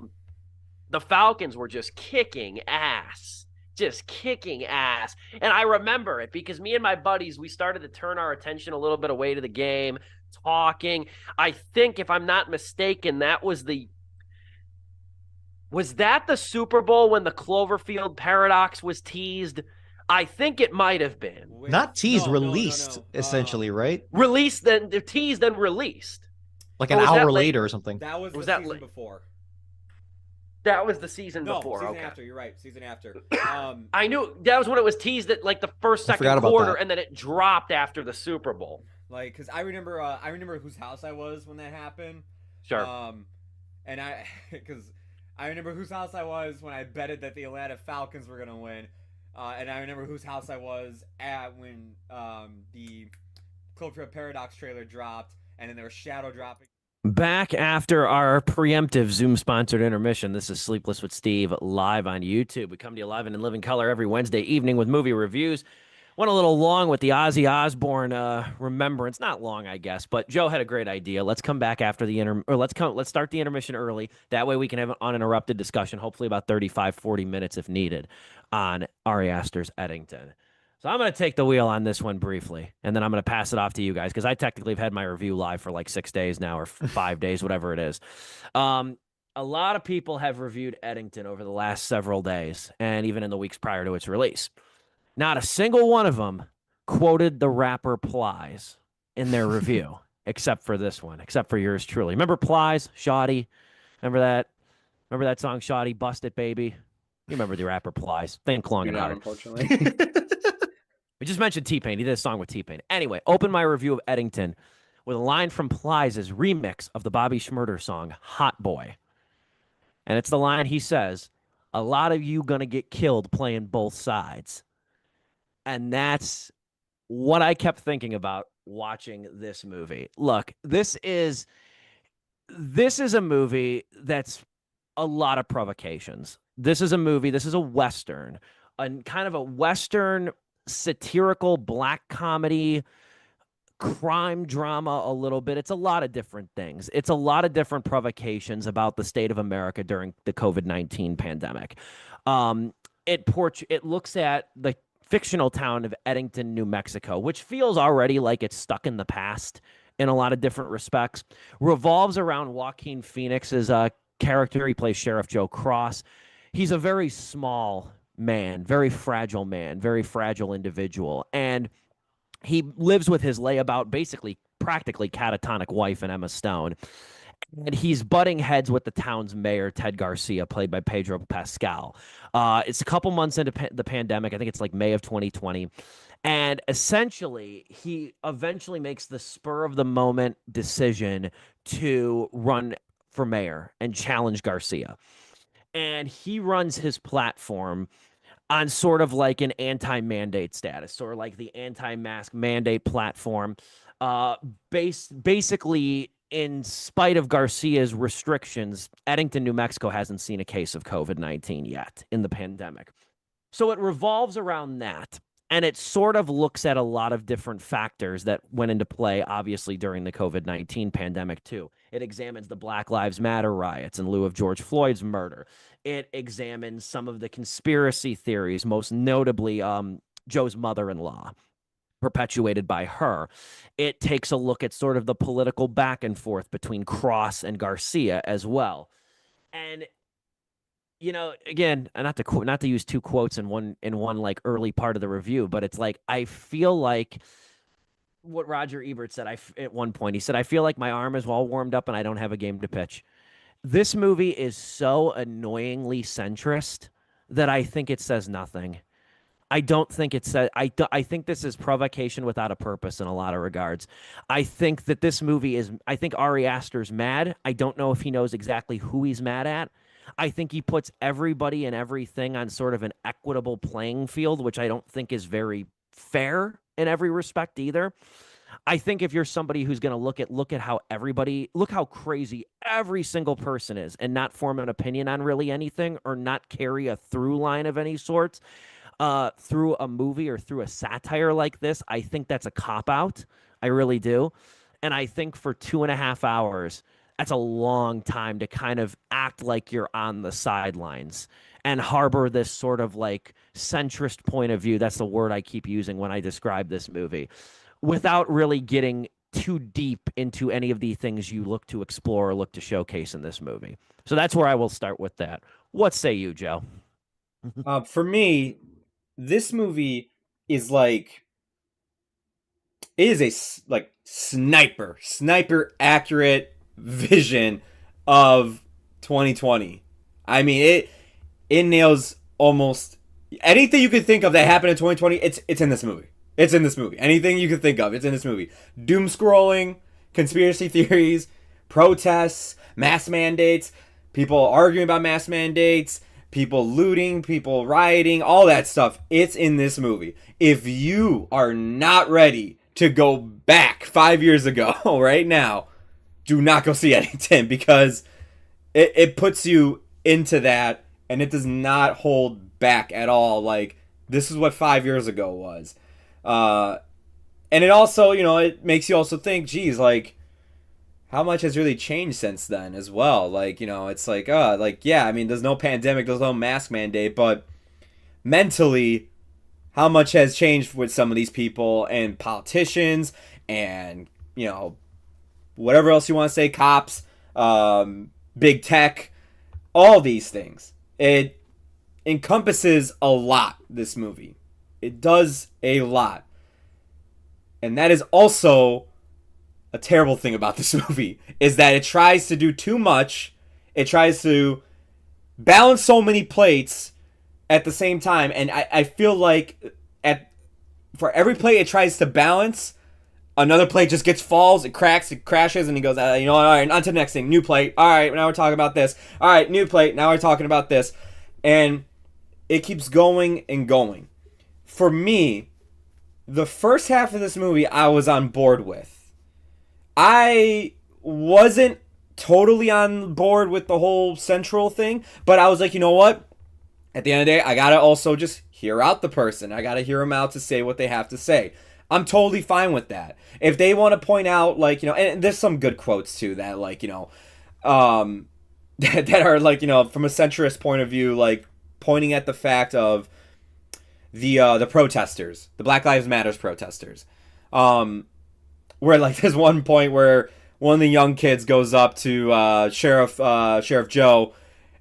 The Falcons were just kicking ass. And I remember it because me and my buddies, we started to turn our attention a little bit away to the game, talking. I think, if I'm not mistaken, was that the Super Bowl when the Cloverfield paradox was teased? I think it might have been. Not teased, No. released, essentially, right? Released, then teased, then released. Like an hour later or something. That was Was the that season before. That was the season No, before. season Okay. after. You're right. Season after. I knew that was when it was teased at like the first, I second forgot about quarter, that. and then it dropped after the Super Bowl. Like, because I remember whose house I was when that happened. Sure. And because I remember whose house I was when I betted that the Atlanta Falcons were gonna win. And I remember whose house I was at when the Cloverfield Paradox trailer dropped, and then there was shadow dropping. Back after our preemptive Zoom-sponsored intermission, this is Sleepless with Steve live on YouTube. We come to you live and in living color every Wednesday evening with movie reviews. Went a little long with the Ozzy Osbourne remembrance. Not long, I guess, but Joe had a great idea. Let's come back after the let's start the intermission early. That way we can have an uninterrupted discussion, hopefully about 35, 40 minutes if needed, on Ari Aster's Eddington. So I'm going to take the wheel on this one briefly, and then I'm going to pass it off to you guys because I technically have had my review live for like 6 days now or 5 days, whatever it is. A lot of people have reviewed Eddington over the last several days and even in the weeks prior to its release. Not a single one of them quoted the rapper Plies in their review, except for this one, except for yours truly. Remember Plies, Shoddy? Remember that? Remember that song, Shoddy, Bust It, Baby? You remember the rapper Plies. Think long and hard. Unfortunately. We just mentioned T-Pain. He did a song with T-Pain. Anyway, open my review of Eddington with a line from Plies' remix of the Bobby Shmurda song, Hot Boy. And it's the line he says, "A lot of you gonna get killed playing both sides." And that's what I kept thinking about watching this movie. Look, this is a movie that's a lot of provocations. This is a movie, this is a Western, a kind of a Western satirical black comedy crime drama a little bit. It's a lot of different things. It's a lot of different provocations about the state of America during the COVID-19 pandemic. Um, it looks at the fictional town of Eddington, New Mexico, which feels already like it's stuck in the past in a lot of different respects. Revolves around Joaquin Phoenix's character. He plays Sheriff Joe Cross. He's a very small man, very fragile individual. And he lives with his layabout, basically practically catatonic wife and Emma Stone. And he's butting heads with the town's mayor, Ted Garcia, played by Pedro Pascal. It's a couple months into the pandemic. I think it's like May of 2020. And essentially, he eventually makes the spur of the moment decision to run for mayor and challenge Garcia. And he runs his platform on sort of like an anti-mandate status, sort of like the anti-mask mandate platform. Basically, in spite of Garcia's restrictions, Eddington, New Mexico hasn't seen a case of COVID-19 yet in the pandemic. So it revolves around that. And it sort of looks at a lot of different factors that went into play, obviously, during the COVID-19 pandemic, too. It examines the Black Lives Matter riots in lieu of George Floyd's murder. It examines some of the conspiracy theories, most notably Joe's mother-in-law, perpetuated by her. It takes a look at sort of the political back and forth between Cross and Garcia as well. And again, not to use two quotes in one like early part of the review, but it's like I feel like what Roger Ebert said at one point. He said, "I feel like my arm is all warmed up and I don't have a game to pitch." This movie is so annoyingly centrist that I think it says nothing. I don't think it says. I think this is provocation without a purpose in a lot of regards. I think that this movie is. I think Ari Aster's mad. I don't know if he knows exactly who he's mad at. I think he puts everybody and everything on sort of an equitable playing field, which I don't think is very fair in every respect either. I think if you're somebody who's going to look at how crazy every single person is and not form an opinion on really anything or not carry a through line of any sort through a movie or through a satire like this, I think that's a cop out. I really do. And I think for 2.5 hours, that's a long time to kind of act like you're on the sidelines and harbor this sort of like centrist point of view. That's the word I keep using when I describe this movie, without really getting too deep into any of the things you look to explore or look to showcase in this movie. So that's where I will start with that. What say you, Joe? For me, this movie is like, it is a like sniper accurate vision of 2020. I mean, it nails almost anything you could think of that happened in 2020. It's in this movie. It's in this movie. Anything you could think of, it's in this movie. Doom scrolling, conspiracy theories, protests, mass mandates, people arguing about mass mandates, people looting, people rioting, all that stuff. It's in this movie. If you are not ready to go back 5 years ago right now, do not go see Eddington, because it puts you into that and it does not hold back at all. Like, this is what 5 years ago was. And it also, it makes you also think, geez, like, how much has really changed since then as well? Like, it's like, yeah, I mean, there's no pandemic, there's no mask mandate, but mentally, how much has changed with some of these people and politicians and, whatever else you want to say, cops, big tech, all these things. It encompasses a lot, this movie. It does a lot. And that is also a terrible thing about this movie, is that it tries to do too much. It tries to balance so many plates at the same time. And I feel like for every plate it tries to balance, another plate just falls, it cracks, it crashes, and he goes, all right, on to the next thing, new plate. All right, now we're talking about this. All right, new plate, now we're talking about this. And it keeps going and going. For me, the first half of this movie I was on board with. I wasn't totally on board with the whole central thing, but I was like, you know what? At the end of the day, I gotta also just hear out the person. I gotta hear them out to say what they have to say. I'm totally fine with that. If they want to point out, like, you know, and there's some good quotes too that, like, you know, that are, like, you know, from a centrist point of view, like pointing at the fact of the protesters, the Black Lives Matters protesters, where, like, there's one point where one of the young kids goes up to Sheriff Joe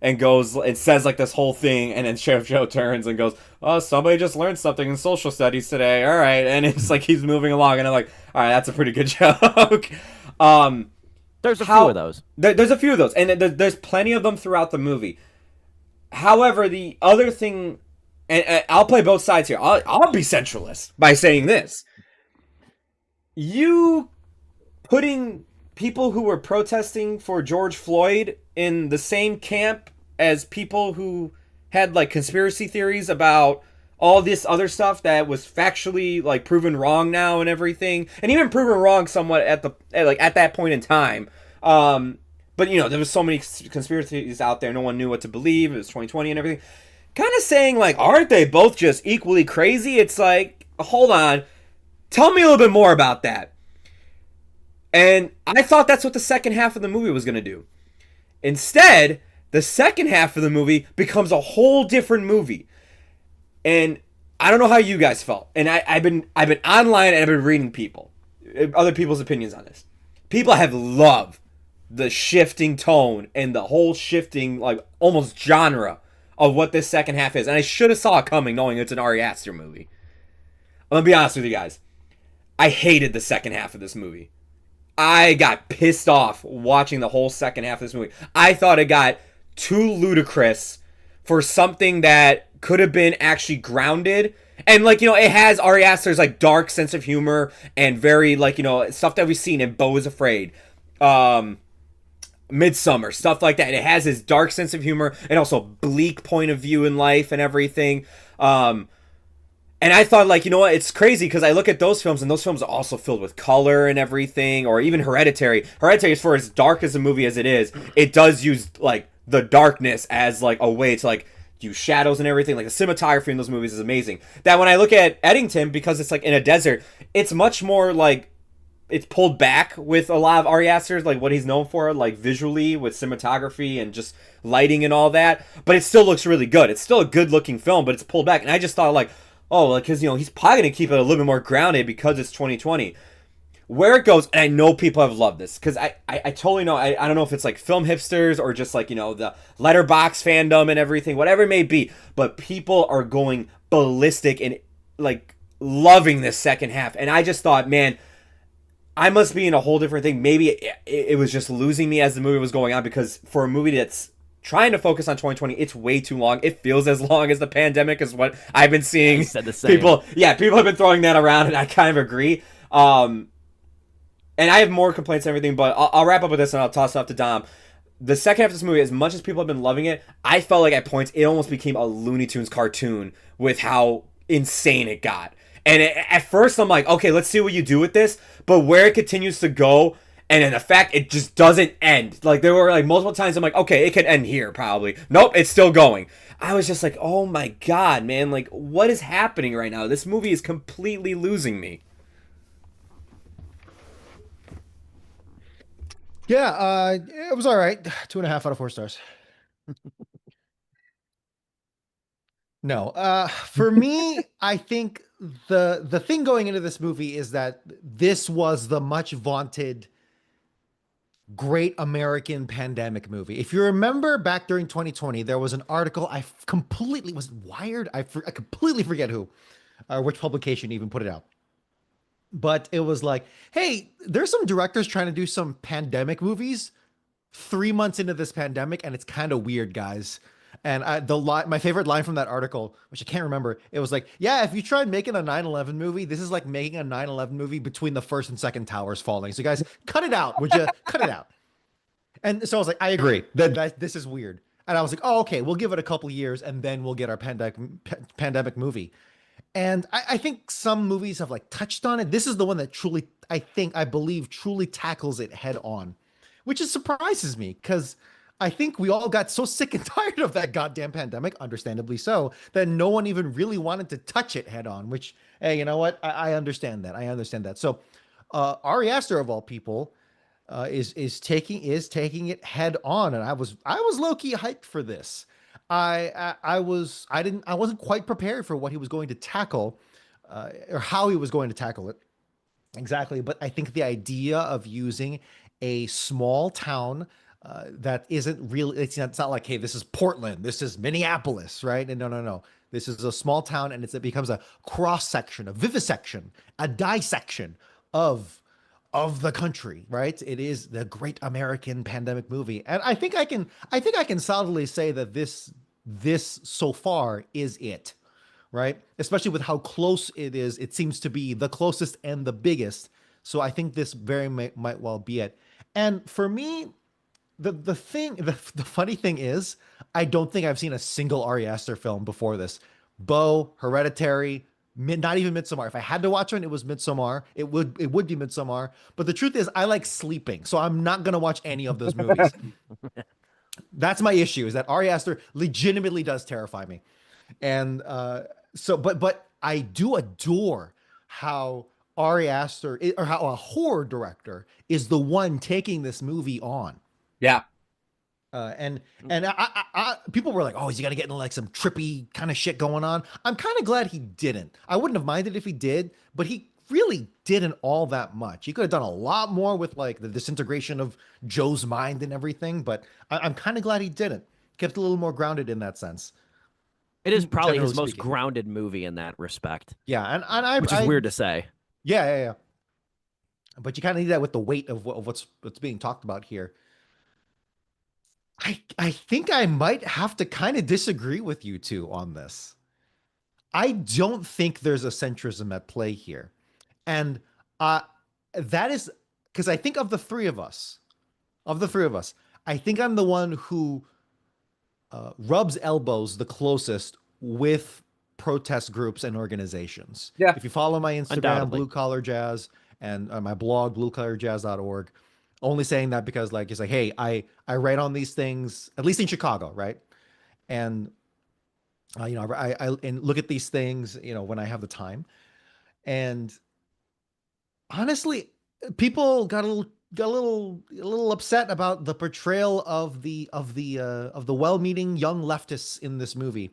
and goes and says, like, this whole thing, and then Sheriff Joe turns and goes, "Oh, somebody just learned something in social studies today. All right," and it's like he's moving along, and I'm like, "All right, that's a pretty good joke." There's a few of those. There's a few of those, and there's plenty of them throughout the movie. However, the other thing, and I'll play both sides here. I'll be centralist by saying this: you putting people who were protesting for George Floyd in the same camp as people who had, like, conspiracy theories about all this other stuff that was factually, like, proven wrong now and everything, and even proven wrong somewhat at that point in time. But, you know, there was so many conspiracies out there, no one knew what to believe. It was 2020 and everything. Kind of saying, like, aren't they both just equally crazy? It's like, hold on, tell me a little bit more about that. And I thought that's what the second half of the movie was going to do. Instead, the second half of the movie becomes a whole different movie. And I don't know how you guys felt. And I've been online and I've been reading other people's opinions on this. People have loved the shifting tone and the whole shifting, like, almost genre of what this second half is. And I should have saw it coming, knowing it's an Ari Aster movie. I'm going to be honest with you guys. I hated the second half of this movie. I got pissed off watching the whole second half of this movie. I thought it got too ludicrous for something that could have been actually grounded. And, like, you know, it has Ari Aster's, like, dark sense of humor and very, like, you know, stuff that we've seen in Beau is Afraid, Midsummer, stuff like that. And it has his dark sense of humor and also bleak point of view in life and everything. And I thought, like, you know what, it's crazy because I look at those films, and those films are also filled with color and everything, or even Hereditary. Hereditary, is for as dark as a movie as it is, it does use, like, the darkness as, like, a way to, like, use shadows and everything. Like, the cinematography in those movies is amazing. That when I look at Eddington, because it's, like, in a desert, it's much more, like, it's pulled back with a lot of Ari Aster's, like, what he's known for, like, visually with cinematography and just lighting and all that. But it still looks really good. It's still a good-looking film, but it's pulled back. And I just thought, like, oh, because, you know, he's probably going to keep it a little bit more grounded because it's 2020. Where it goes, and I know people have loved this, because I totally know, I don't know if it's, like, film hipsters or just, like, you know, the letterbox fandom and everything, whatever it may be, but people are going ballistic and, like, loving this second half. And I just thought, man, I must be in a whole different thing. Maybe it was just losing me as the movie was going on, because for a movie that's trying to focus on 2020, it's way too long. It feels as long as the pandemic is what I've been seeing. I said the same. People have been throwing that around, and I kind of agree. And I have more complaints and everything, but I'll wrap up with this and I'll toss it off to Dom. The second half of this movie, as much as people have been loving it, I felt like at points it almost became a Looney Tunes cartoon with how insane it got. And at first I'm like, okay, let's see what you do with this. But where it continues to go, and in fact, it just doesn't end. Like, there were, like, multiple times I'm like, okay, it could end here probably. Nope, it's still going. I was just like, oh my God, man. Like, what is happening right now? This movie is completely losing me. Yeah, it was all right. 2.5 out of 4 stars. No, for me, I think the thing going into this movie is that this was the much vaunted great American pandemic movie. If you remember back during 2020, there was an article, I completely was Wired. I completely forget who, which publication even put it out. But it was like, hey, there's some directors trying to do some pandemic movies 3 months into this pandemic, and it's kind of weird, guys. And my favorite line from that article, which I can't remember, it was like, yeah, if you tried making a 9/11 movie, this is like making a 9/11 movie between the first and second towers falling. So guys, cut it out, would you? Cut it out. And so I was like, I agree that this is weird. And I was like, oh, okay, we'll give it a couple years and then we'll get our pandemic movie. And I think some movies have like touched on it. This is the one that truly, I believe, truly tackles it head on, which is surprises me because I think we all got so sick and tired of that goddamn pandemic, understandably so, that no one even really wanted to touch it head on. Which, hey, you know what? I understand that. I understand that. So, Ari Aster of all people is taking it head on, and I was low key hyped for this. I wasn't quite prepared for what he was going to tackle, or how he was going to tackle it exactly. But I think the idea of using a small town that isn't really, it's not like, hey, this is Portland, this is Minneapolis, right? And no, no, no. This is a small town, and it becomes a cross section, a vivisection, a dissection of the country, right? It is the great American pandemic movie. And I think I can solidly say that this so far is it, right? Especially with how close it is. It seems to be the closest and the biggest. So I think this might well be it. And for me, the funny thing is, I don't think I've seen a single Ari Aster film before this. Bo, Hereditary, not even Midsommar. If I had to watch one, it was Midsommar. It would be Midsommar. But the truth is, I like sleeping, so I'm not gonna watch any of those movies. That's my issue. Is that Ari Aster legitimately does terrify me, and but I do adore how Ari Aster, or how a horror director is the one taking this movie on. Yeah. People were like, "Oh, is he gonna get into like some trippy kind of shit going on?" I'm kind of glad he didn't. I wouldn't have minded if he did, but he really didn't all that much. He could have done a lot more with like the disintegration of Joe's mind and everything. But I'm kind of glad he didn't. Kept a little more grounded in that sense, It is probably his generally most speaking. grounded movie in that respect, Yeah, and which is weird to say. yeah, yeah, yeah. But you kind of need that with the weight of what's being talked about here. I think I might have to kind of disagree with you two on this. I don't think there's a centrism at play here. And uh that is because I think of the three of us, I think I'm the one who rubs elbows the closest with protest groups and organizations. Yeah. If you follow my Instagram, Undoubtedly. Blue Collar Jazz, and my blog, bluecollarjazz.org, only saying that because like it's like, hey, I write on these things, at least in Chicago, right? And I and look at these things, when I have the time. And honestly, people got a little upset about the portrayal of the well-meaning young leftists in this movie.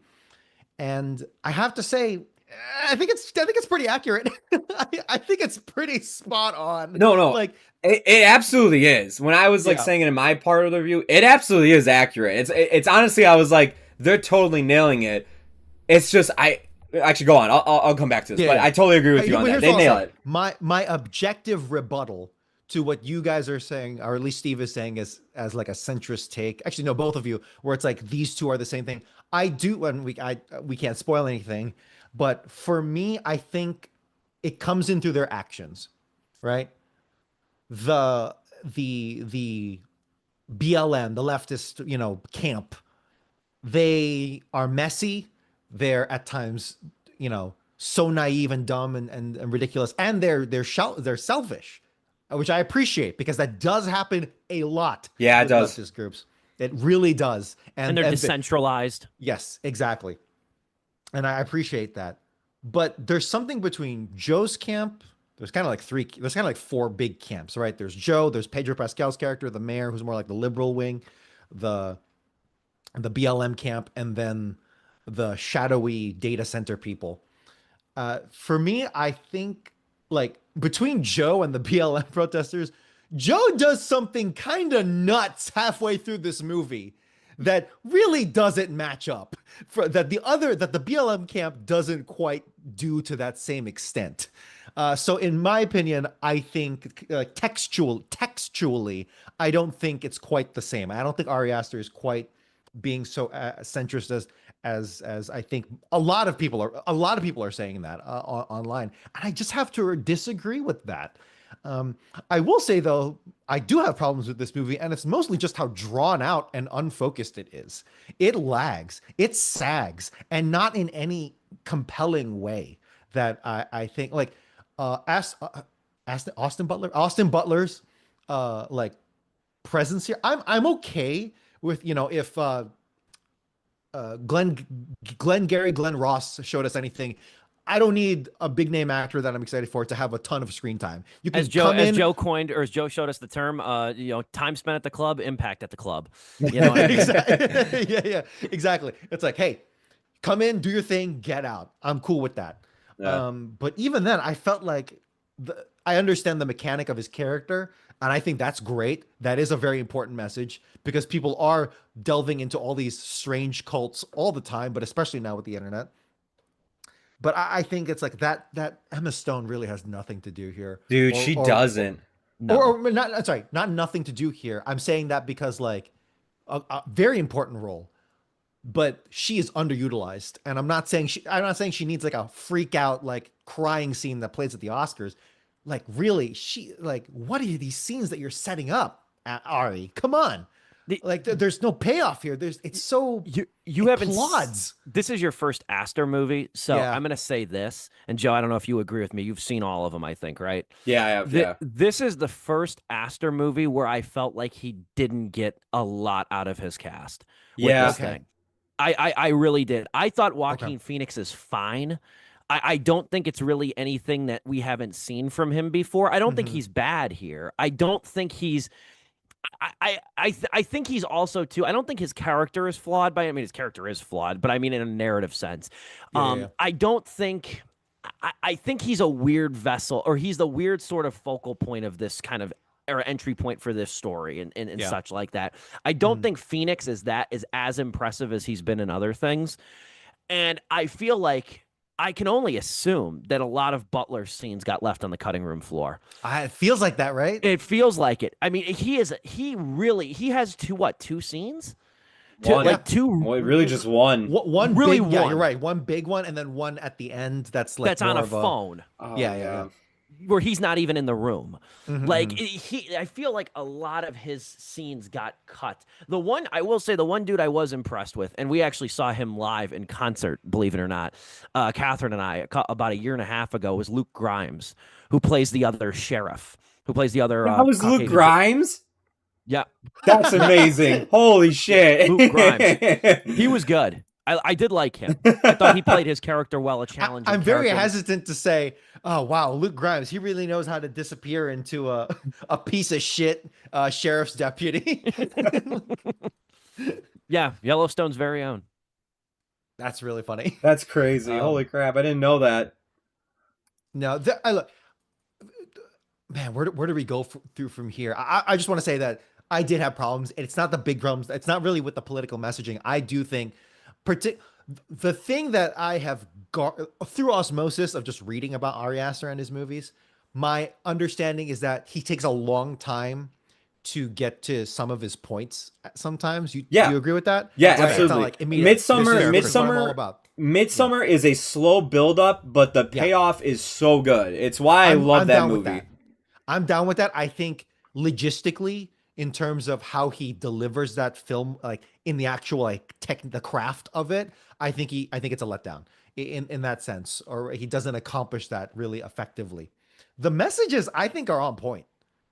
And I have to say, I think it's pretty accurate. I think it's pretty spot on. No, no, Like, it absolutely is. When I was like yeah, saying it in my part of the review, it absolutely is accurate. It's honestly, I was like, they're totally nailing it. It's just I actually go on. I'll come back to this, yeah, but yeah. I totally agree with you on that. Here's They what I'll nail say. it. My objective rebuttal to what you guys are saying, or at least Steve is saying, as like a centrist take. Actually, no, both of you, where it's like these two are the same thing. I do, and we can't spoil anything, but for me, I think it comes in through their actions, right? The the BLM, the leftist, camp, they are messy. They're at times, so naive and dumb and ridiculous, and they're selfish, which I appreciate because that does happen a lot Yeah, it with does. leftist groups. It really does, And they're decentralized. yes, exactly, and I appreciate that. But there's something between Joe's camp. There's kind of like three. There's kind of like four big camps, right? There's Joe. There's Pedro Pascal's character, the mayor, who's more like the liberal wing, the BLM camp, and then the shadowy data center people. For me, I think like between Joe and the BLM protesters, Joe does something kind of nuts halfway through this movie that really doesn't match up for that the BLM camp doesn't quite do to that same extent. So in my opinion, I think textually, I don't think it's quite the same. I don't think Ari Aster is quite being so centrist as I think a lot of people are saying that online, and I just have to disagree with that. I will say though, I do have problems with this movie, and it's mostly just how drawn out and unfocused it is. It lags, it sags, and not in any compelling way. that I think like Austin Butler's like presence here. I'm okay with, if Glenn Ross showed us anything. I don't need a big name actor that I'm excited for to have a ton of screen time. You can come As in. Joe coined, or as Joe showed us the term, time spent at the club, impact at the club. You know what I mean? Exactly. Yeah, exactly. It's like, hey, come in, do your thing, get out. I'm cool with that. Yeah. But even then, I felt like I understand the mechanic of his character, and I think that's great. That is a very important message because people are delving into all these strange cults all the time, but especially now with the internet. But I think it's like that Emma Stone really has nothing to do here, Dude, or she or doesn't. No. or not. Sorry, not nothing to do here. I'm saying that because like a very important role, but she is underutilized. And I'm not saying she needs like a freak out like crying scene that plays at the Oscars. Like really, what are these scenes that you're setting up, Ari? Come on. The, Like there's no payoff here. It's so you it haven't plods. this is your first Astor movie, so Yeah. I'm gonna say this, and Joe, I don't know if you agree with me. You've seen all of them, I think, right? Yeah, I have. Yeah. This is the first Astor movie where I felt like he didn't get a lot out of his cast with Yeah. this Okay. thing. I really did. I thought Okay. Joaquin Phoenix is fine. I don't think it's really anything that we haven't seen from him before. I don't think Mhm. he's bad here. I don't think he's I think he's also too. I don't think his character is flawed. I mean, his character is flawed, but I mean in a narrative sense. Yeah. I don't think. I think he's a weird vessel, or he's the weird sort of focal point of this kind of or entry point for this story and Yeah. such like that. I don't Mhm. think Phoenix is as impressive as he's been in other things, and I feel like I can only assume that a lot of Butler's scenes got left on the cutting room floor. It feels like that, right? It feels like it. I mean, he has two scenes? One. Like two Well, really just one. One Really big, yeah, one. you're right. One big one, and then one at the end that's like that's on more a of phone Oh, yeah. where he's not even in the room. Like Mhm. I feel like a lot of his scenes got cut. The one I will say, the one dude I was impressed with, and we actually saw him live in concert, believe it or not. Catherine and I about a year and a half ago was Luke Grimes, who plays the other sheriff, who plays the other That was Luke Caucasian- Grimes. Yeah, That's amazing. Holy shit. Luke Grimes. He was good. I did like him. I thought he played his character well, a challenging I'm very character. hesitant to say, oh wow, Luke Grimes, he really knows how to disappear into a piece of shit sheriff's deputy. Yeah, Yellowstone's very own. That's really funny. That's crazy. Holy crap. I didn't know that. No, I look, man, where do we go through from here? I just want to say that I did have problems. It's not the big problems. It's not really with the political messaging. I do think, the thing that I have through osmosis of just reading about Ari Aster and his movies, my understanding is that he takes a long time to get to some of his points. Sometimes, do you agree with that? Yeah, Right. It's not absolutely. like immediate. This is what I'm all about. Midsummer is a slow build up, but the payoff is so good. It's why I love that down with movie. that. I'm down with that. I think logistically, in terms of how he delivers that film, like in the actual like the craft of it, I think it's a letdown in that sense, or he doesn't accomplish that really effectively. The messages I think are on point.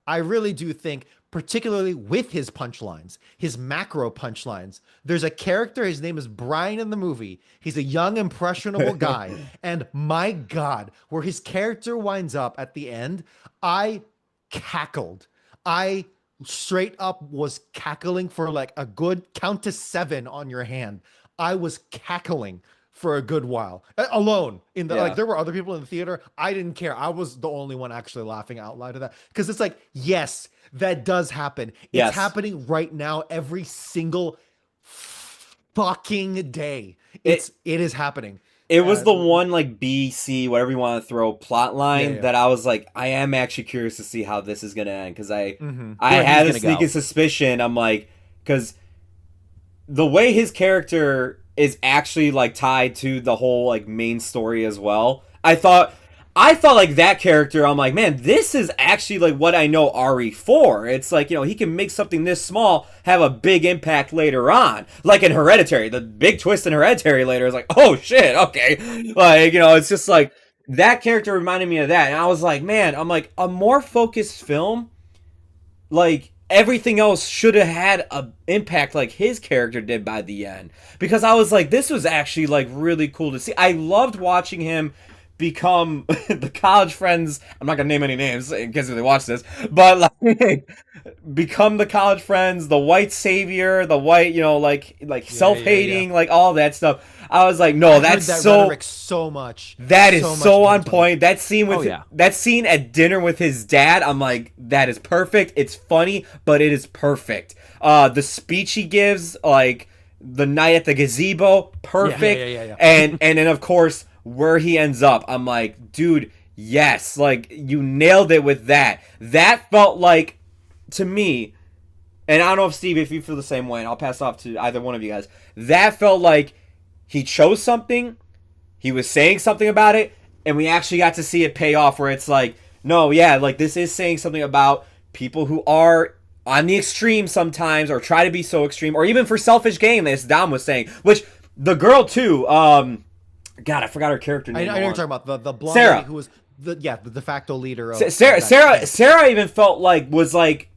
I really do think, particularly with his punchlines, his macro punchlines. There's a character, his name is Brian in the movie. He's a young, impressionable guy. And my God, where his character winds up at the end, I cackled. I straight up was cackling for like a good count to 7 on your hand. I was cackling for a good while alone in the like there were other people in the theater. I didn't care. I was the only one actually laughing out loud at that, because it's like, yes, that does happen. It's happening right now every single fucking day. It is happening. It was the one like B, C, whatever you want to throw plot line that I was like, I am actually curious to see how this is gonna end, because I had a sneaking suspicion. I'm like, because the way his character is actually like tied to the whole like main story as well. I thought like that character, I'm like, man, this is actually like what I know Ari for. It's like, he can make something this small have a big impact later on. Like in Hereditary, the big twist in Hereditary later is like, oh shit, okay. Like, it's just like, that character reminded me of that, and I was like, man, I'm like, a more focused film, like everything else should have had a impact like his character did by the end, because I was like, this was actually like really cool to see. I loved watching him become the college friends. I'm not gonna name any names in case they watch this, but like become the college friends, the white savior, the white, like self-hating, like all that stuff. I was like, no, I that's heard that so rhetoric so much. that is so much so on mental. point. That scene with Oh, yeah. that scene at dinner with his dad, I'm like, that is perfect. It's funny, but it is perfect. The speech he gives, like the night at the gazebo, perfect. Yeah. And then of course where he ends up, I'm like, dude, yes, like you nailed it with that. That felt like, to me, and I don't know if Steve, if you feel the same way, and I'll pass off to either one of you guys. That felt like he chose something, he was saying something about it, and we actually got to see it pay off. Where it's like, no, yeah, like this is saying something about people who are on the extreme sometimes, or try to be so extreme, or even for selfish gain, as Dom was saying. Which the girl too, God, I forgot her character I name. know you're talking about the blonde Sarah. lady who was the de facto leader of Sarah even felt like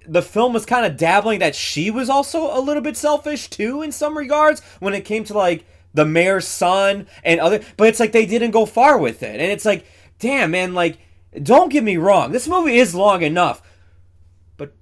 the film was kind of dabbling that she was also a little bit selfish too in some regards when it came to like the mayor's son and other, but it's like they didn't go far with it, and it's like, damn man, like don't get me wrong, this movie is long enough, but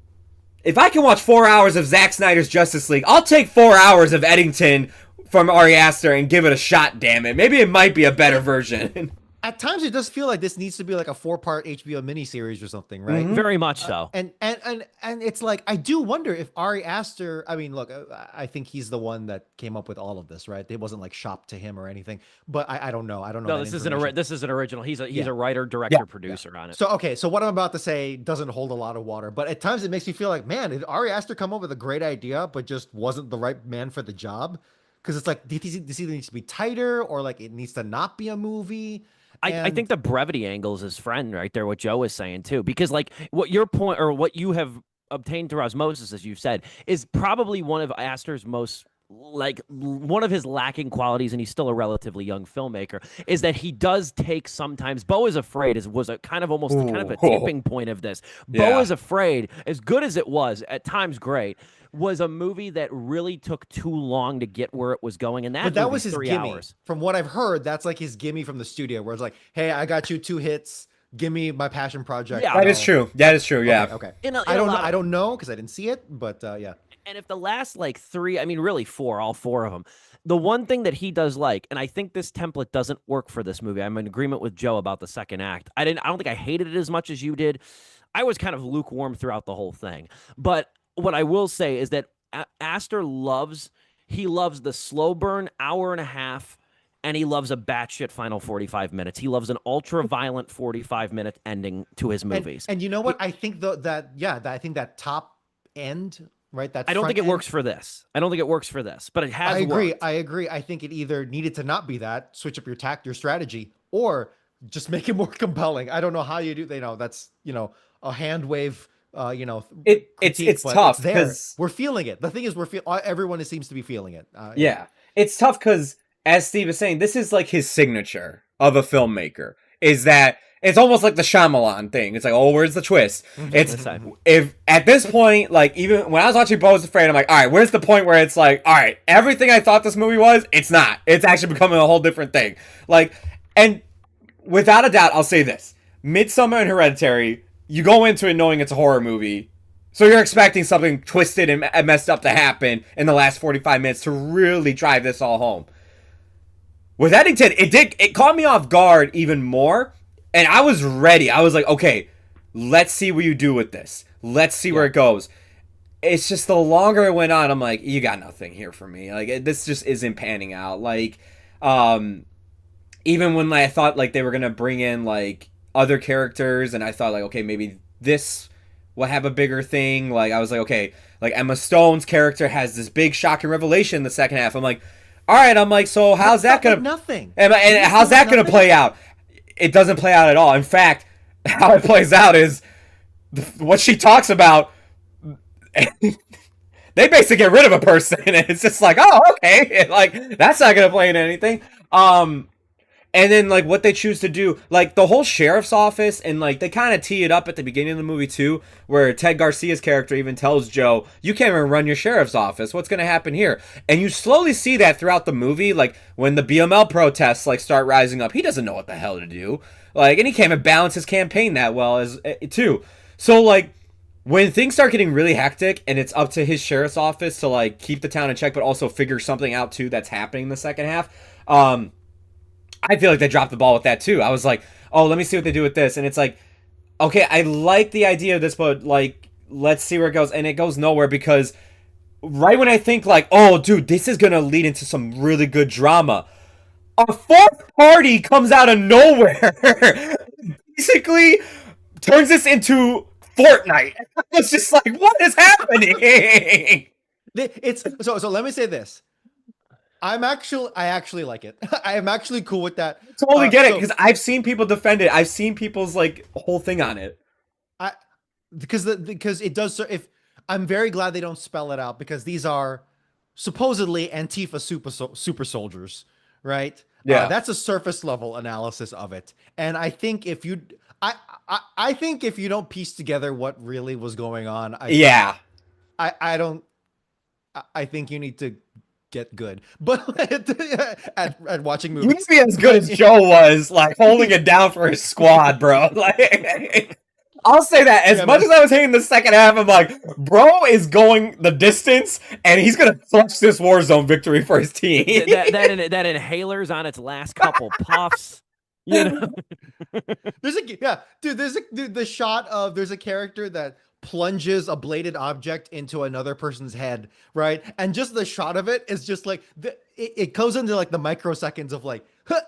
if I can watch 4 hours of Zack Snyder's Justice League, I'll take 4 hours of Eddington from Ari Aster and give it a shot. Damn it, maybe it might be a better version. At times, it does feel like this needs to be like a 4-part HBO miniseries or something, right? Very much so. And it's like, I do wonder if Ari Aster. I mean, look, I think he's the one that came up with all of this, right? It wasn't like shopped to him or anything. But I don't know. I don't know. No, that this isn't information. this is an original. He's a Yeah. writer, director, producer on it. So okay, so what I'm about to say doesn't hold a lot of water, but at times it makes me feel like, man, did Ari Aster come up with a great idea, but just wasn't the right man for the job? Because it's like, this either needs to be tighter, or like it needs to not be a movie. I think the brevity angle is his friend right there, what Joe was saying too, because like what your point, or what you have obtained through osmosis, as you've said, is probably one of Astor's most, like one of his lacking qualities, and he's still a relatively young filmmaker, is that he does take sometimes. Beau is Afraid was a kind of almost kind of a tipping point of this. Yeah. Beau is Afraid, as good as it was, at times great, was a movie that really took too long to get where it was going, and that was his 3 gimme. hours. From what I've heard, that's like his gimme from the studio, where it's like, hey, I got you 2 hits. Give me my passion project. Yeah. That is true. That is true. Yeah. Okay. I don't know because I didn't see it, but yeah. And if the last like 3, I mean, really 4, all 4 of them, the one thing that he does like, and I think this template doesn't work for this movie. I'm in agreement with Joe about the second act. I don't think I hated it as much as you did. I was kind of lukewarm throughout the whole thing. But what I will say is that Aster loves the slow burn hour and a half, and he loves a batshit final 45 minutes. He loves an ultra violent 45-minute ending to his movies. And you know what? I think I think that top end, right? That I don't think it front works for this. I don't think it works for this, but it has I agree. worked. I agree. I think it either needed to not be that, switch up your strategy, or just make it more compelling. I don't know how you do. That's a hand wave. It's critique, but tough there. because We're feeling it. The thing is, everyone seems to be feeling it. yeah, it's tough because, as Steve is saying, this is like his signature of a filmmaker. Is that it's almost like the Shyamalan thing. It's like, oh, where's the twist? It's if at this point, like even when I was watching Beau is Afraid, I'm like, all right, where's the point where it's like, all right, everything I thought this movie was, it's not. It's actually becoming a whole different thing. Like, and without a doubt, I'll say this: Midsommar and Hereditary, you go into it knowing it's a horror movie. So you're expecting something twisted and messed up to happen in the last 45 minutes to really drive this all home. With Eddington, it caught me off guard even more, and I was ready. I was like, okay, let's see what you do with this. Let's see where it goes. It's just the longer it went on, I'm like, you got nothing here for me. Like, this just isn't panning out. Like, even when I thought like they were gonna bring in like other characters, and I thought like, okay, maybe this will have a bigger thing. Like, I was like, okay, like Emma Stone's character has this big shocking revelation in the second half. I'm like, all right, I'm like, so how's that gonna nothing? And how's that gonna play out? It doesn't play out at all. In fact, how it plays out is what she talks about. They basically get rid of a person, and it's just like, oh, okay, and like that's not gonna play into anything. And then like what they choose to do, like the whole sheriff's office, and like they kind of tee it up at the beginning of the movie too, where Ted Garcia's character even tells Joe, "You can't even run your sheriff's office. What's going to happen here?" And you slowly see that throughout the movie, like when the BML protests like start rising up, he doesn't know what the hell to do. Like, and he can't even balance his campaign that well as too. So like when things start getting really hectic and it's up to his sheriff's office to like keep the town in check, but also figure something out too that's happening in the second half. I feel like they dropped the ball with that too. I was like, oh, let me see what they do with this. And it's like, okay, I like the idea of this, but like, let's see where it goes. And it goes nowhere because right when I think like, oh, dude, this is going to lead into some really good drama, a fourth party comes out of nowhere. Basically turns this into Fortnite. It's just like, what is happening? It's so let me say this. I actually like it. I am actually cool with that. Totally get it, because I've seen people defend it. I've seen people's like whole thing on it. Because it does. If I'm very glad they don't spell it out, because these are supposedly Antifa super soldiers, right? Yeah, that's a surface level analysis of it. And I think if you, I think if you don't piece together what really was going on, I don't. I think you need to get good, but at watching movies, you need to be as good as Joe was, like holding it down for his squad, bro. Like, I'll say that as much as I was hating the second half, I'm like, bro is going the distance, and he's gonna clutch this Warzone victory for his team. that inhaler's on its last couple puffs. You know, there's the shot of there's a character that plunges a bladed object into another person's head, right? And just the shot of it is just like it goes into like the microseconds of like, huh.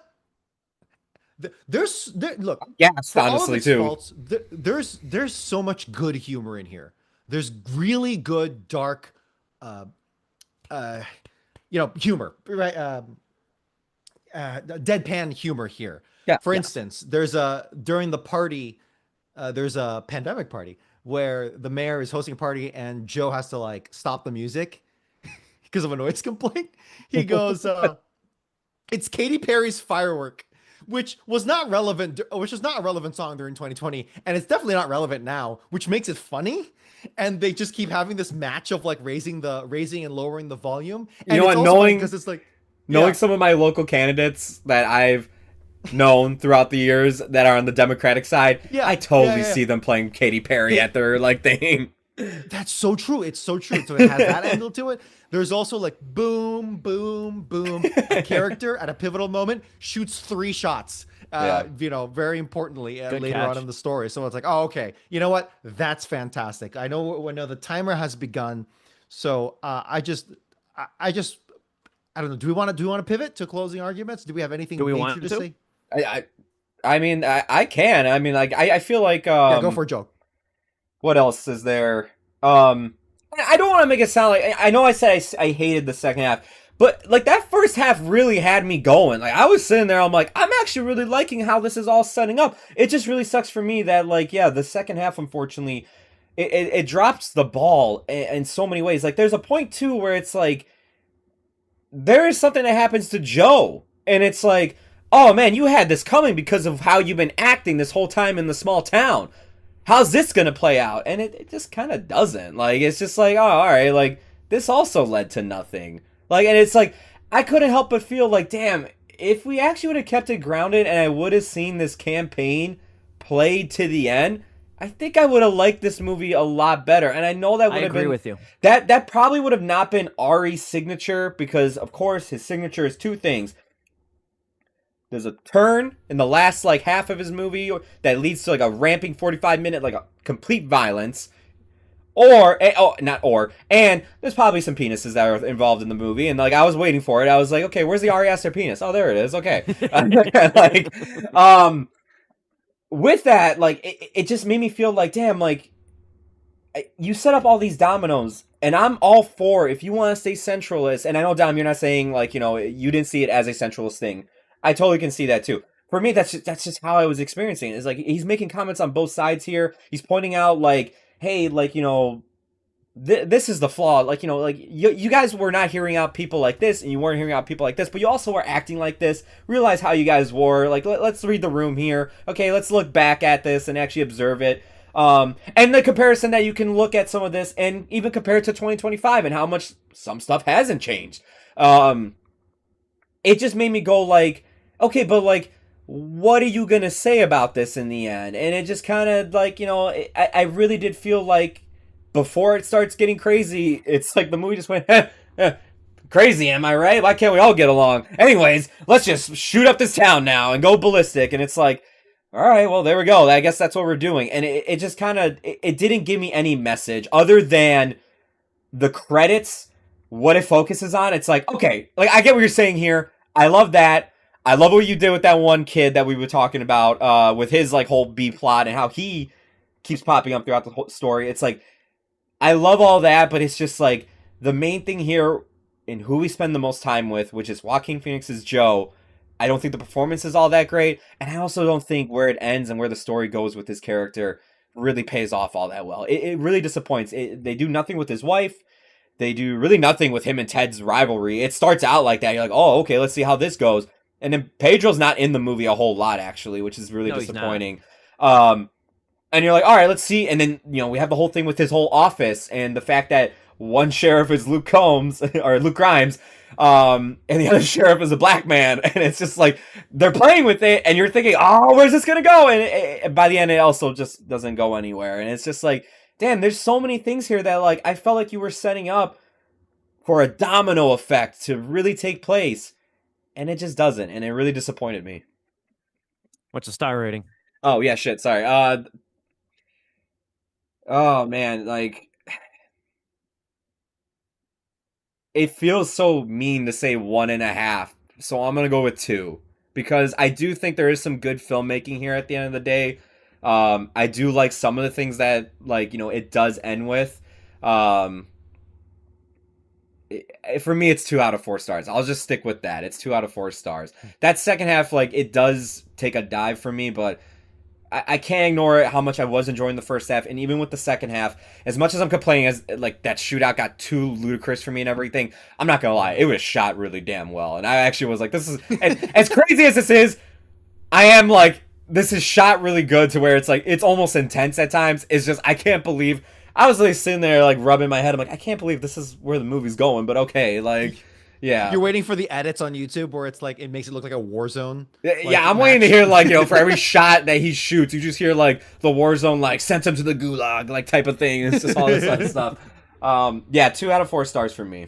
Look, yes, honestly too. Faults, there's so much good humor in here. There's really good dark, humor, right? Deadpan humor here. Yeah. For instance, during the party, there's a pandemic party where the mayor is hosting a party and Joe has to like stop the music because of a noise complaint. He goes, it's Katy Perry's Firework, which was not relevant, which is not a relevant song during 2020. And it's definitely not relevant now, which makes it funny. And they just keep having this match of like raising and lowering the volume. And you know what? Knowing some of my local candidates that I've known throughout the years that are on the Democratic side, I totally see them playing Katy Perry at their like thing. That's so true. It's so true. So it has that angle to it. There's also like boom, boom, boom. A character at a pivotal moment shoots 3 shots. Very importantly later on in the story. So it's like, oh, okay. You know what? That's fantastic. I know the timer has begun. So I don't know. Do we want to pivot to closing arguments? Do we have anything major to say? I mean, I can. I mean, like, I feel like go for a joke. What else is there? I don't want to make it sound like I know I said I hated the second half, but like that first half really had me going. Like I was sitting there, I'm like, I'm actually really liking how this is all setting up. It just really sucks for me that like, yeah, the second half, unfortunately, it drops the ball in so many ways. Like there's a point too where it's like there is something that happens to Joe, and it's like, oh man, you had this coming because of how you've been acting this whole time in the small town. How's this gonna play out? And it just kind of doesn't. Like it's just like, oh, all right, like this also led to nothing. Like, and it's like I couldn't help but feel like, damn, if we actually would have kept it grounded and I would have seen this campaign played to the end, I think I would have liked this movie a lot better. And I know that would have been. I agree with you. That probably would have not been Ari's signature, because of course his signature is 2 things. There's a turn in the last like half of his movie that leads to like a ramping 45-minute like a complete violence, and there's probably some penises that are involved in the movie, and like I was waiting for it. I was like, okay, where's the Ari Aster penis? Oh, there it is. Okay, like with that, like it just made me feel like, damn, like you set up all these dominoes, and I'm all for if you want to stay centralist. And I know, Dom, you're not saying like you didn't see it as a centralist thing. I totally can see that too. For me, that's just how I was experiencing it. It's like he's making comments on both sides here. He's pointing out like, hey, like, this is the flaw. Like, like you guys were not hearing out people like this, and you weren't hearing out people like this, but you also were acting like this. Realize how you guys were. Like, let's read the room here. Okay, let's look back at this and actually observe it. And the comparison that you can look at some of this and even compare it to 2025 and how much some stuff hasn't changed. It just made me go like, okay, but like, what are you gonna say about this in the end? And it just kind of like, I really did feel like before it starts getting crazy, it's like the movie just went, crazy, am I right? Why can't we all get along? Anyways, let's just shoot up this town now and go ballistic. And it's like, all right, well, there we go. I guess that's what we're doing. And it just kind of, it didn't give me any message other than the credits, what it focuses on. It's like, okay, like I get what you're saying here. I love that. I love what you did with that one kid that we were talking about, with his like whole B plot and how he keeps popping up throughout the whole story. It's like, I love all that, but it's just like the main thing here in who we spend the most time with, which is Joaquin Phoenix's Joe. I don't think the performance is all that great, and I also don't think where it ends and where the story goes with his character really pays off all that well. It really disappoints. They do nothing with his wife. They do really nothing with him and Ted's rivalry. It starts out like that. You're like, oh, okay, let's see how this goes. And then Pedro's not in the movie a whole lot, actually, which is really disappointing. And you're like, all right, let's see. And then, we have the whole thing with his whole office and the fact that one sheriff is Luke Combs or Luke Grimes, and the other sheriff is a black man. And it's just like they're playing with it, and you're thinking, oh, where's this gonna go? And by the end, it also just doesn't go anywhere. And it's just like, damn, there's so many things here that like I felt like you were setting up for a domino effect to really take place, and it just doesn't. And it really disappointed me. What's the star rating? Oh yeah, shit. Sorry. Oh man, like it feels so mean to say 1.5, so I'm gonna go with 2 because I do think there is some good filmmaking here at the end of the day. I do like some of the things that like it does end with. For me, it's 2 out of 4 stars. I'll just stick with that. It's 2 out of 4 stars. That second half, like it does take a dive for me, but I can't ignore how much I was enjoying the first half, and even with the second half, as much as I'm complaining as like that shootout got too ludicrous for me and everything, I'm not gonna lie, it was shot really damn well, and I actually was like, this is as crazy as this is, I am like, this is shot really good to where it's like it's almost intense at times. It's just I can't believe I was like sitting there like rubbing my head. I'm like, I can't believe this is where the movie's going, but okay, like. Yeah, you're waiting for the edits on YouTube where it's like it makes it look like a war zone. Yeah, I'm waiting to hear like for every shot that he shoots, you just hear like the war zone like sent him to the gulag like type of thing. It's just all this other stuff. Yeah, 2 out of 4 stars for me.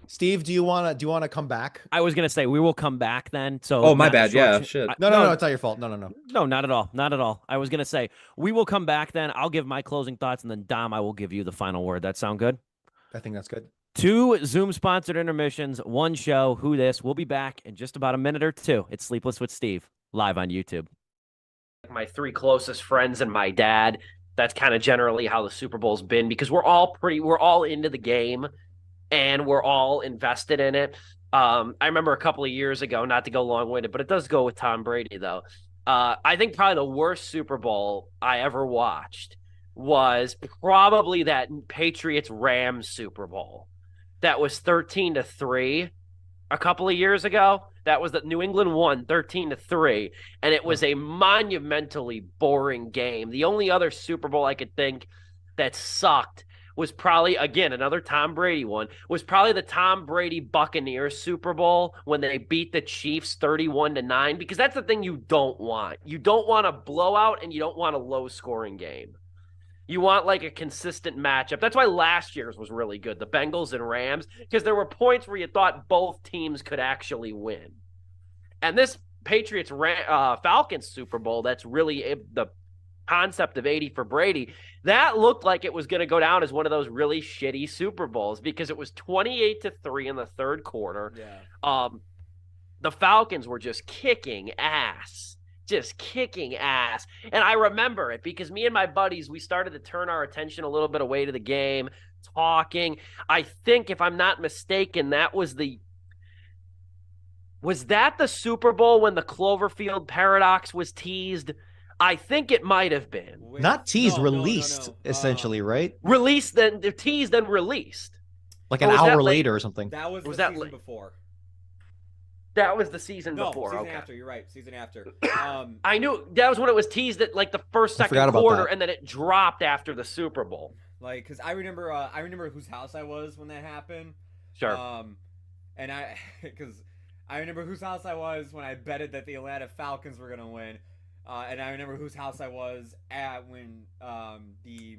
Steve, do you wanna come back? I was gonna say we will come back then. So oh my bad. Yeah, shit. No, it's not your fault. No, no, not at all, not at all. I was gonna say we will come back then. I'll give my closing thoughts, and then Dom, I will give you the final word. That sound good? I think that's good. 2 Zoom-sponsored intermissions, 1 show. Who this? We'll be back in just about a minute or 2. It's Sleepless with Steve, live on YouTube. My 3 closest friends and my dad. That's kind of generally how the Super Bowl's been because we're all into the game, and we're all invested in it. I remember a couple of years ago, not to go long-winded, but it does go with Tom Brady though. I think probably the worst Super Bowl I ever watched was probably that Patriots-Rams Super Bowl. That was 13-3 a couple of years ago. That was that New England won 13-3, and it was a monumentally boring game. The only other Super Bowl I could think that sucked was probably, again, another Tom Brady one, was probably the Tom Brady Buccaneers Super Bowl when they beat the Chiefs 31-9, because that's the thing you don't want. You don't want a blowout, and you don't want a low-scoring game. You want like a consistent matchup. That's why last year's was really good, the Bengals and Rams, because there were points where you thought both teams could actually win. And this Patriots-Falcons Super Bowl, that's really the concept of 80 for Brady, that looked like it was going to go down as one of those really shitty Super Bowls because it was 28-3 in the third quarter. Yeah. The Falcons were just kicking ass. And I remember it because me and my buddies, we started to turn our attention a little bit away to the game, talking. I think, if I'm not mistaken, was that the Super Bowl when the Cloverfield paradox was teased? I think it might have been Wait, Not teased, no, no, no, released, no. essentially, right? released, then teased, then released, Like or an was that hour late? later or something. That was Or was the that season late? before. That was the season No, before. season Okay. after. You're right. Season after. I knew that was when it was teased at like the first, I second forgot about quarter, that. and then it dropped after the Super Bowl. Like, cause I remember whose house I was when that happened. Sure. And cause I remember whose house I was when I betted that the Atlanta Falcons were gonna win. And I remember whose house I was at when the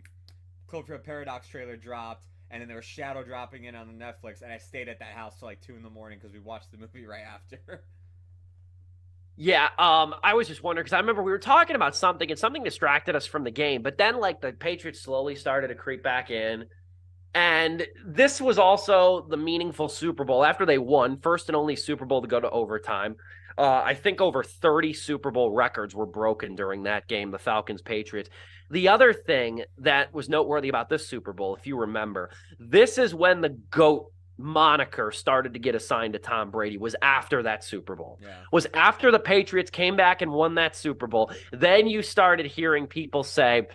Cloverfield Paradox trailer dropped, and then there was Shadow dropping in on the Netflix, and I stayed at that house till like 2 a.m. because we watched the movie right after. Yeah, I was just wondering because I remember we were talking about something and something distracted us from the game, but then like the Patriots slowly started to creep back in. And this was also the meaningful Super Bowl after they won, first and only Super Bowl to go to overtime. I think over 30 Super Bowl records were broken during that game, the Falcons Patriots. The other thing that was noteworthy about this Super Bowl, if you remember, this is when the GOAT moniker started to get assigned to Tom Brady, was after that Super Bowl. Yeah. Was after the Patriots came back and won that Super Bowl. Then you started hearing people say,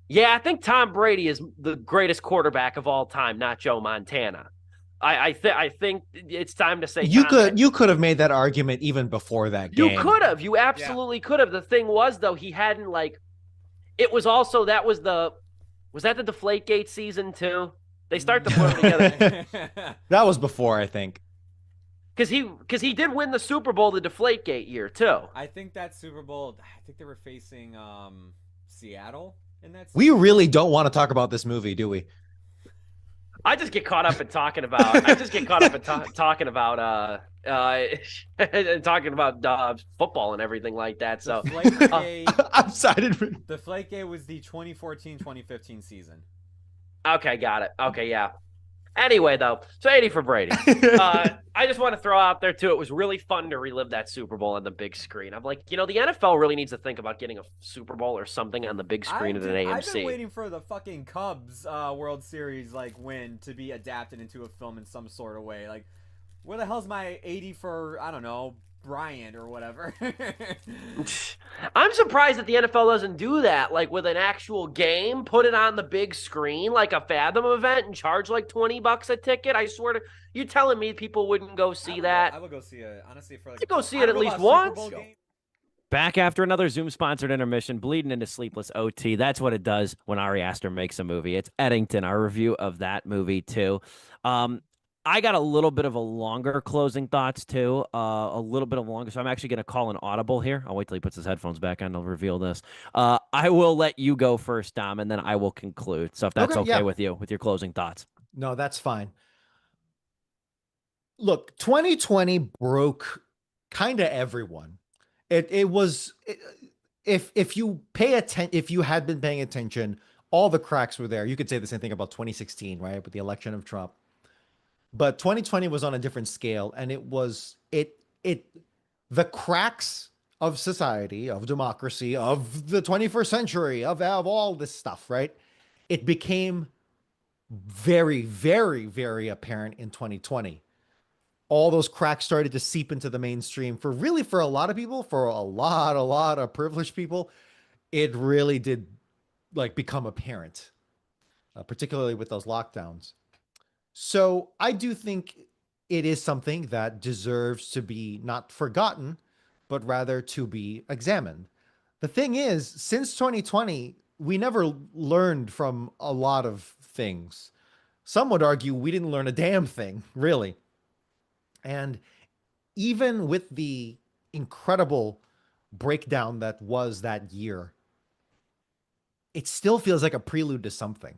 yeah, I think Tom Brady is the greatest quarterback of all time, not Joe Montana. I think it's time to say You could have made that argument even before that You game. could have. You absolutely could have. The thing was, though, he hadn't like. It was also was that the Deflategate season too? They start to put them together That was before, I think. because he did win the Super Bowl the Deflategate year too. I think that Super Bowl. I think they were facing Seattle in that. We really don't want to talk about this movie, do we? I just get caught up in talking about. I just get caught up in talking about talking about football and everything like that. So I'm sorry. The Deflategate was the 2014-2015 season. Okay, got it. Okay, yeah. Anyway, though, so 80 for Brady. I just want to throw out there, too, it was really fun to relive that Super Bowl on the big screen. I'm like, the NFL really needs to think about getting a Super Bowl or something on the big screen at an AMC. I've been waiting for the fucking Cubs World Series win to be adapted into a film in some sort of way. Like, where the hell's my 80 for, I don't know, Bryant or whatever? I'm surprised that the NFL doesn't do that, like with an actual game, put it on the big screen, like a Fathom event, and charge like $20 a ticket. I swear to you, telling me people wouldn't go see that? I would go see it, honestly, for I'd go see it at least once. Back after another Zoom-sponsored intermission, bleeding into Sleepless OT. That's what it does when Ari Aster makes a movie. It's Eddington, our review of that movie, too. I got a little bit of a longer closing thoughts, too. A little bit of longer. So I'm actually going to call an audible here. I'll wait till he puts his headphones back on. I'll reveal this. I will let you go first, Dom, and then I will conclude. So if that's okay with you, with your closing thoughts. No, that's fine. Look, 2020 broke kind of everyone. It was if you had been paying attention, all the cracks were there. You could say the same thing about 2016, right, with the election of Trump. But 2020 was on a different scale, and the cracks of society, of democracy, of the 21st century, of all this stuff, right? It became very, very, very apparent in 2020. All those cracks started to seep into the mainstream for a lot of people, for a lot of privileged people. It really did become apparent, particularly with those lockdowns. So I do think it is something that deserves to be not forgotten, but rather to be examined. The thing is, since 2020, we never learned from a lot of things. Some would argue we didn't learn a damn thing, really. And even with the incredible breakdown that was that year, it still feels like a prelude to something.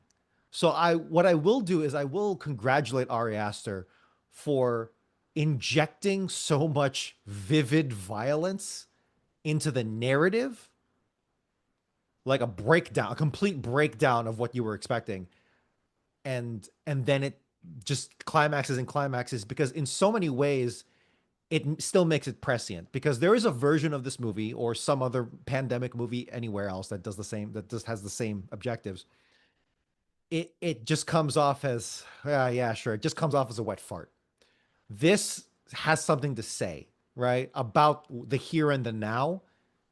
So what I will do is I will congratulate Ari Aster for injecting so much vivid violence into the narrative, like a complete breakdown of what you were expecting. And then it just climaxes and climaxes, because in so many ways it still makes it prescient, because there is a version of this movie or some other pandemic movie anywhere else that does the same, that just has the same objectives. It just comes off as, yeah, sure. It just comes off as a wet fart. This has something to say, right, about the here and the now,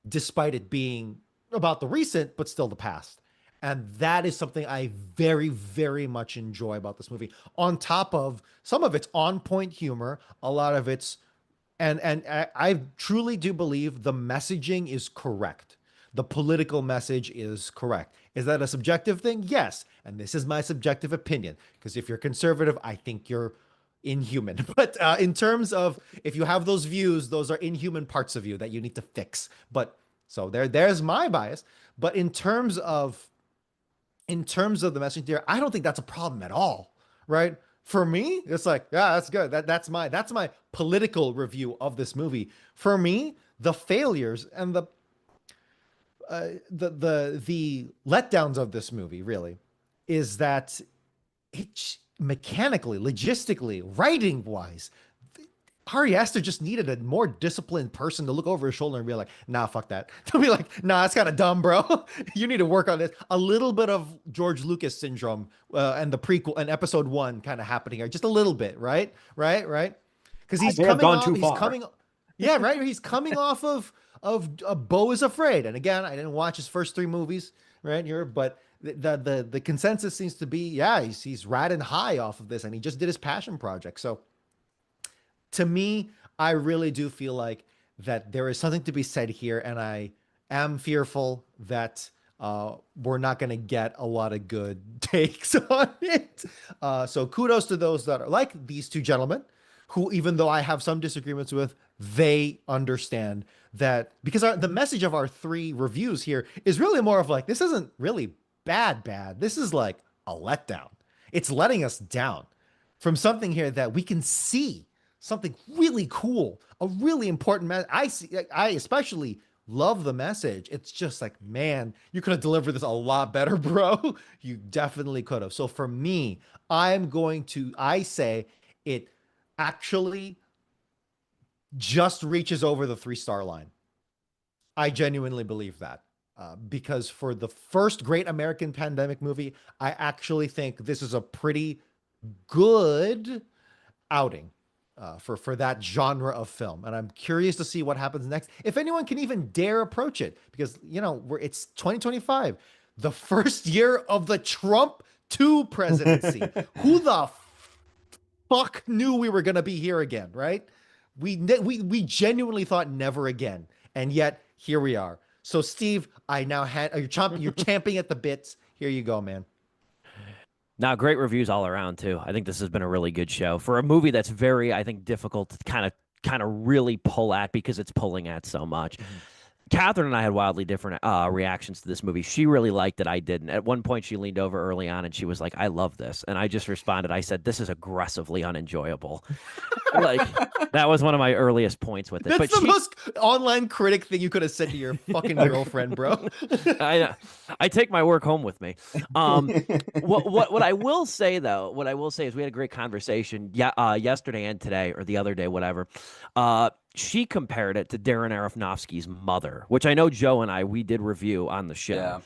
despite it being about the recent, but still the past. And that is something I very, very much enjoy about this movie. On top of some of its on point humor, a lot of its, and I truly do believe the messaging is correct. The political message is correct. Is that a subjective thing? Yes. And this is my subjective opinion. Because if you're conservative, I think you're inhuman. But in terms of if you have those views, those are inhuman parts of you that you need to fix. But so there's my bias. But in terms of the message there, I don't think that's a problem at all, right? For me, it's like, yeah, that's good. That's my political review of this movie. For me, the failures and the letdowns of this movie really is that it mechanically, logistically, writing wise, Ari Aster just needed a more disciplined person to look over his shoulder and be like, nah, fuck that. To be like, nah, that's kind of dumb, bro. You need to work on this. A little bit of George Lucas syndrome and the prequel and episode one kind of happening here. Just a little bit, right? Right? Because I may have gone too far. Yeah, right. He's coming off of Beau is Afraid. And again, I didn't watch his first three movies, right? Here, but the consensus seems to be, yeah, he's riding high off of this, and he just did his passion project. So to me, I really do feel like that there is something to be said here, and I am fearful that we're not going to get a lot of good takes on it. So kudos to those that are like these two gentlemen, who, even though I have some disagreements with, they understand that, because the message of our three reviews here is really more of like, this isn't really bad. This is like a letdown. It's letting us down from something here that we can see something really cool, a really important message. I especially love the message. It's just like, man, you could have delivered this a lot better, bro. You definitely could have. So for me, I say it actually just reaches over the 3-star line. I genuinely believe that. Because for the first great American pandemic movie, I actually think this is a pretty good outing for that genre of film. And I'm curious to see what happens next. If anyone can even dare approach it, because, it's 2025, the first year of the Trump 2 presidency. Who the fuck knew we were going to be here again, right? We genuinely thought never again. And yet here we are. So Steve, you're champing at the bits. Here you go, man. Now, great reviews all around too. I think this has been a really good show for a movie that's very, I think, difficult to kind of really pull at, because it's pulling at so much. Mm-hmm. Catherine and I had wildly different reactions to this movie. She really liked it. I didn't. At one point, she leaned over early on and she was like, I love this. And I just responded. I said, this is aggressively unenjoyable. Like, that was one of my earliest points with it. That's the most online critic thing you could have said to your fucking girlfriend, bro. I take my work home with me. What I will say, though, is we had a great conversation yesterday and today, or the other day, whatever. She compared it to Darren Aronofsky's Mother, which I know Joe and we did review on the show. Yeah.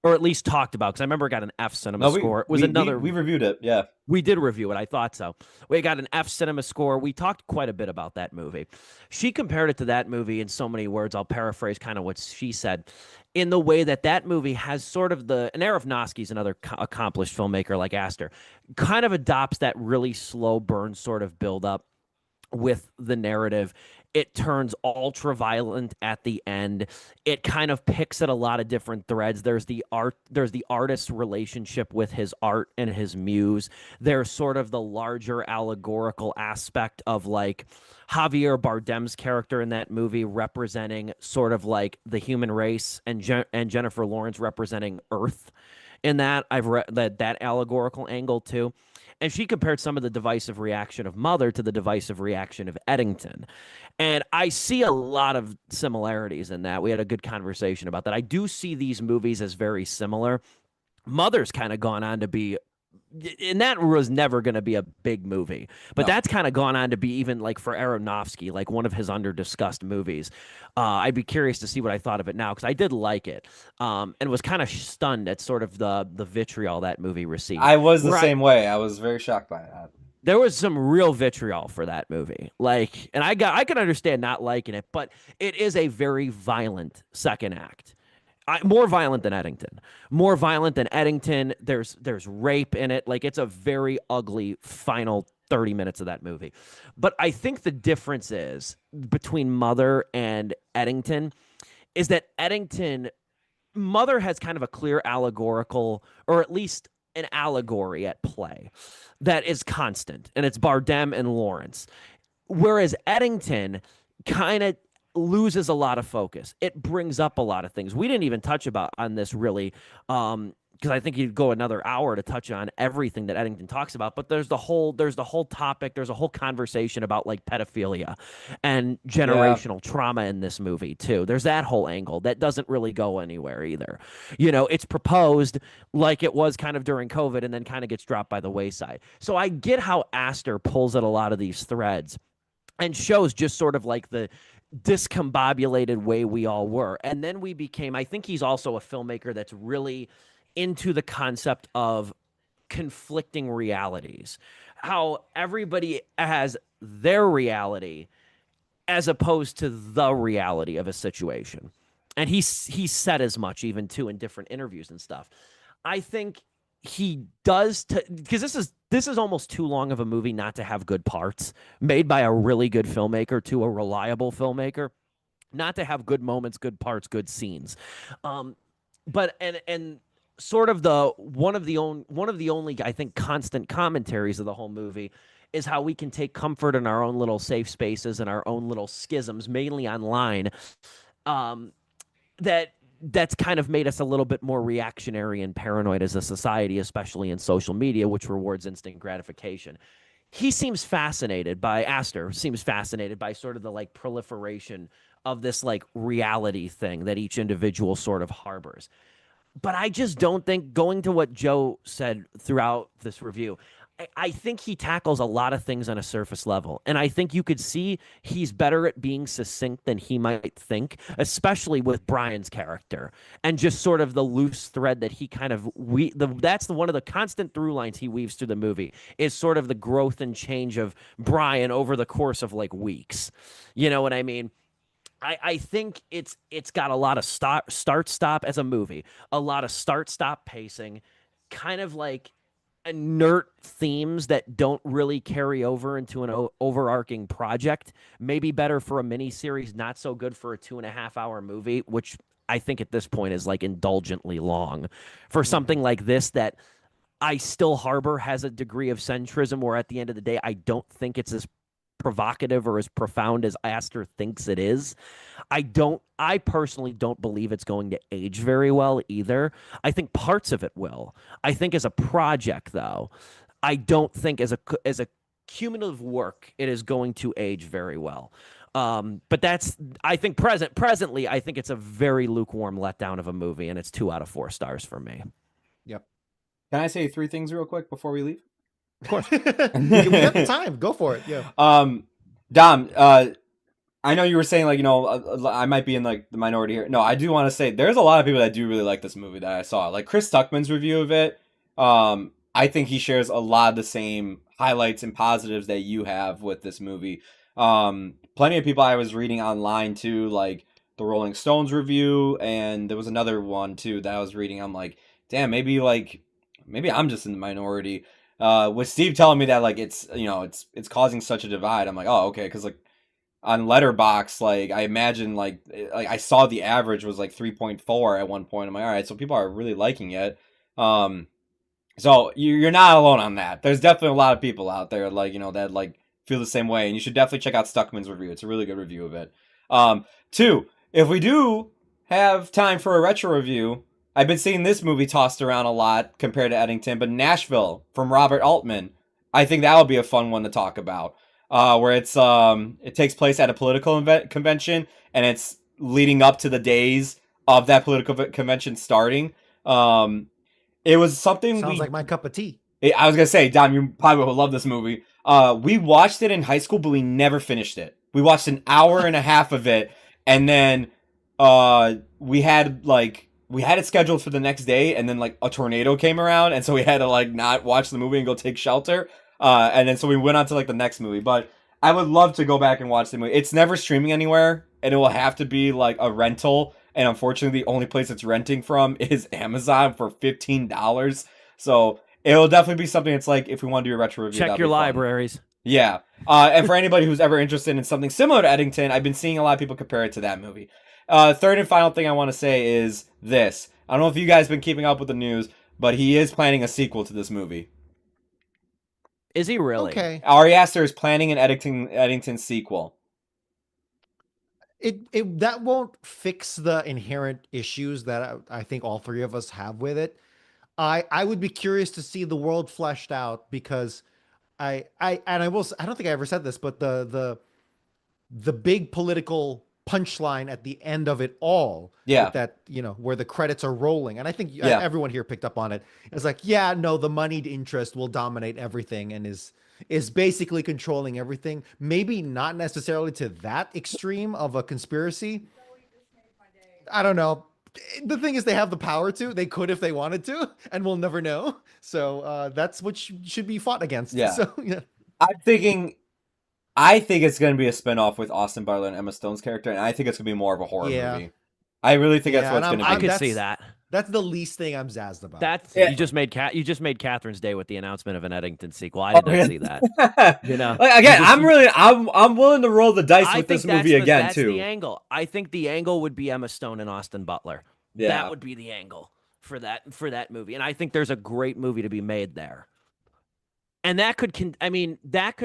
Or at least talked about, because I remember it got an F cinema score. It was we reviewed it, yeah. We did review it. I thought so. We got an F cinema score. We talked quite a bit about that movie. She compared it to that movie in so many words. I'll paraphrase kind of what she said, in the way that movie has sort of and Aronofsky's another accomplished filmmaker like Aster, kind of adopts that really slow burn sort of build up with the narrative. It turns ultra violent at the end. It kind of picks at a lot of different threads. There's the artist's relationship with his art and his muse. There's sort of the larger allegorical aspect of like Javier Bardem's character in that movie representing sort of like the human race, and Jennifer Lawrence representing Earth. In that, I've read that allegorical angle too. And she compared some of the divisive reaction of Mother to the divisive reaction of Eddington. And I see a lot of similarities in that. We had a good conversation about that. I do see these movies as very similar. Mother's kind of gone on to be, and that was never going to be a big movie, but that's kind of gone on to be, even like for Aronofsky, like one of his under-discussed movies. I'd be curious to see what I thought of it now, because I did like it, and was kind of stunned at sort of the vitriol that movie received. I was the same way. I was very shocked by that. There was some real vitriol for that movie. Like, and I can understand not liking it, but it is a very violent second act. more violent than Eddington. More violent than Eddington. There's rape in it. Like, it's a very ugly final 30 minutes of that movie. But I think the difference is between Mother and Eddington is that Mother has kind of a clear allegorical, or at least an allegory at play that is constant, and it's Bardem and Lawrence. Whereas Eddington kind of loses a lot of focus. It brings up a lot of things we didn't even touch about on this, really, because I think you'd go another hour to touch on everything that Eddington talks about. But there's the whole topic. There's a whole conversation about like pedophilia and Yeah. generational trauma in this movie too. There's that whole angle that doesn't really go anywhere either. You know, it's proposed like it was kind of during COVID, and then kind of gets dropped by the wayside. So I get how Astor pulls at a lot of these threads and shows just sort of like the discombobulated way we all were. And then we became, I think he's also a filmmaker that's really into the concept of conflicting realities, how everybody has their reality as opposed to the reality of a situation. And he said as much even too in different interviews and stuff. I think he does, because this is almost too long of a movie not to have good parts, made by a really good filmmaker to a reliable filmmaker, not to have good moments, good parts, good scenes. But and sort of the one of the only I think constant commentaries of the whole movie is how we can take comfort in our own little safe spaces and our own little schisms, mainly online. That's kind of made us a little bit more reactionary and paranoid as a society, especially in social media, which rewards instant gratification. Astor seems fascinated by sort of the like proliferation of this like reality thing that each individual sort of harbors. But I just don't think, going to what Joe said throughout this review, I think he tackles a lot of things on a surface level. And I think you could see he's better at being succinct than he might think, especially with Brian's character and just sort of the loose thread that he kind of, that's one of the constant through lines he weaves through the movie, is sort of the growth and change of Brian over the course of like weeks. You know what I mean? I think it's got a lot of start stop as a movie, a lot of start stop pacing, kind of like inert themes that don't really carry over into an overarching project. Maybe better for a mini series, not so good for a 2.5 hour movie, which I think at this point is like indulgently long for something like this that I still harbor has a degree of centrism, where at the end of the day, I don't think it's as provocative or as profound as Astor thinks it is. I personally don't believe it's going to age very well either. I think parts of it will. I think as a project, though, I don't think as a cumulative work it is going to age very well. But that's, I think presently I think it's a very lukewarm letdown of a movie, and it's 2 out of 4 stars for me. Yep. Can I say 3 things real quick before we leave? Of course. we got the time. Go for it. Yeah. Dom, I know you were saying, like, you know, I might be in like the minority here. No, I do want to say there's a lot of people that do really like this movie that I saw. Like Chris Stuckman's review of it. I think he shares a lot of the same highlights and positives that you have with this movie. Plenty of people I was reading online too, like the Rolling Stones review, and there was another one too that I was reading. I'm like, damn, maybe I'm just in the minority. With Steve telling me that like it's, you know, it's causing such a divide, I'm like, oh, okay, because like on Letterboxd, like I imagine like I saw the average was like 3.4 at one point. I'm like, all right, so people are really liking it. So you're not alone on that. There's definitely a lot of people out there like, you know, that like feel the same way, and you should definitely check out Stuckman's review. It's a really good review of it. 2, if we do have time for a retro review, I've been seeing this movie tossed around a lot compared to Eddington, but Nashville from Robert Altman, I think that would be a fun one to talk about. Where it takes place at a political convention, and it's leading up to the days of that political convention starting. It was something Sounds like my cup of tea. I was gonna say, Dom, you probably will love this movie. We watched it in high school, but we never finished it. We watched an hour and a half of it, and then we had it scheduled for the next day, and then like a tornado came around, and so we had to like not watch the movie and go take shelter. And then so we went on to like the next movie. But I would love to go back and watch the movie. It's never streaming anywhere, and it will have to be like a rental. and unfortunately, the only place it's renting from is Amazon for $15. So it'll definitely be something that's like, if we want to do a retro review, Check that'd your be fun. libraries. Yeah. And for anybody who's ever interested in something similar to Eddington, I've been seeing a lot of people compare it to that movie. Third and final thing I want to say is this. I don't know if you guys have been keeping up with the news, but he is planning a sequel to this movie. Is he really? Okay. Ari Aster is planning an Eddington sequel. It that won't fix the inherent issues that I think all three of us have with it. I would be curious to see the world fleshed out because I will I don't think I ever said this, but the big political punchline at the end of it all, Yeah. with that, where the credits are rolling, and I think Yeah. everyone here picked up on it. It's like, yeah, no, the moneyed interest will dominate everything and is basically controlling everything. Maybe not necessarily to that extreme of a conspiracy. I don't know. The thing is, they have the power to. They could if they wanted to, and we'll never know. So that's what should be fought against. Yeah. So yeah. I think it's going to be a spinoff with Austin Butler and Emma Stone's character, and I think it's going to be more of a horror Yeah. movie. I really think that's Yeah, what it's and going to I be. could that's- see that. That's the least thing I'm jazzed about. That's Yeah. you just made Catherine's day with the announcement of an Eddington sequel. I did not see that. Like, again, You just- I'm willing to roll the dice I with think this movie again that's too. the angle. I think the angle would be Emma Stone and Austin Butler. Yeah. That would be the angle for that movie, and I think there's a great movie to be made there. And that could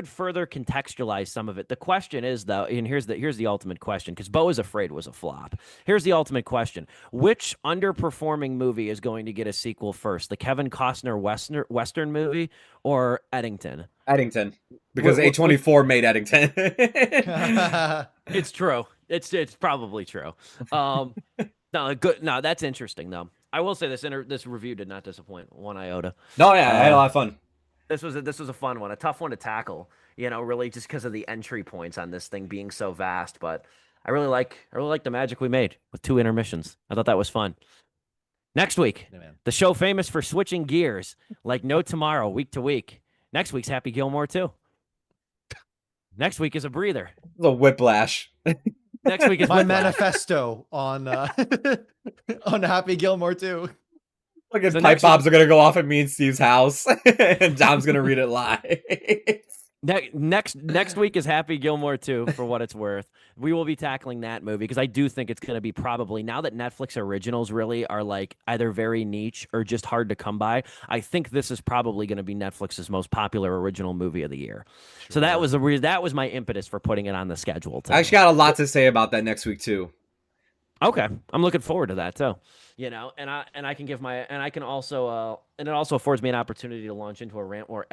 further contextualize some of it. The question is, though, and here's the ultimate question, because Beau is Afraid was a flop. Here's the ultimate question: which underperforming movie is going to get a sequel first, the Kevin Costner Western movie or Eddington? Eddington, because What- A24 made Eddington. It's true. It's probably true. No, good. No, that's interesting though. I will say this review did not disappoint one iota. No, yeah, I had a lot of fun. This was a fun one, a tough one to tackle. Really just because of the entry points on this thing being so vast. But I really like the magic we made with 2 intermissions. I thought that was fun. Next week, Yeah, man. the show famous for switching gears like no tomorrow, week to week. Next week's Happy Gilmore 2. Next week is a breather. The whiplash. Next week is My Whiplash. manifesto on on Happy Gilmore too. Like his So pipe next bombs are gonna go off at me and Steve's house, and Dom's gonna read it live. Next week is Happy Gilmore 2, for what it's worth. We will be tackling that movie because I do think it's going to be probably, now that Netflix originals really are like either very niche or just hard to come by, I think this is probably going to be Netflix's most popular original movie of the year. So that was that was my impetus for putting it on the schedule. I actually got a lot to say about that next week too. Okay, I'm looking forward to that too. And I can give and I can also and it also affords me an opportunity to launch into a rant where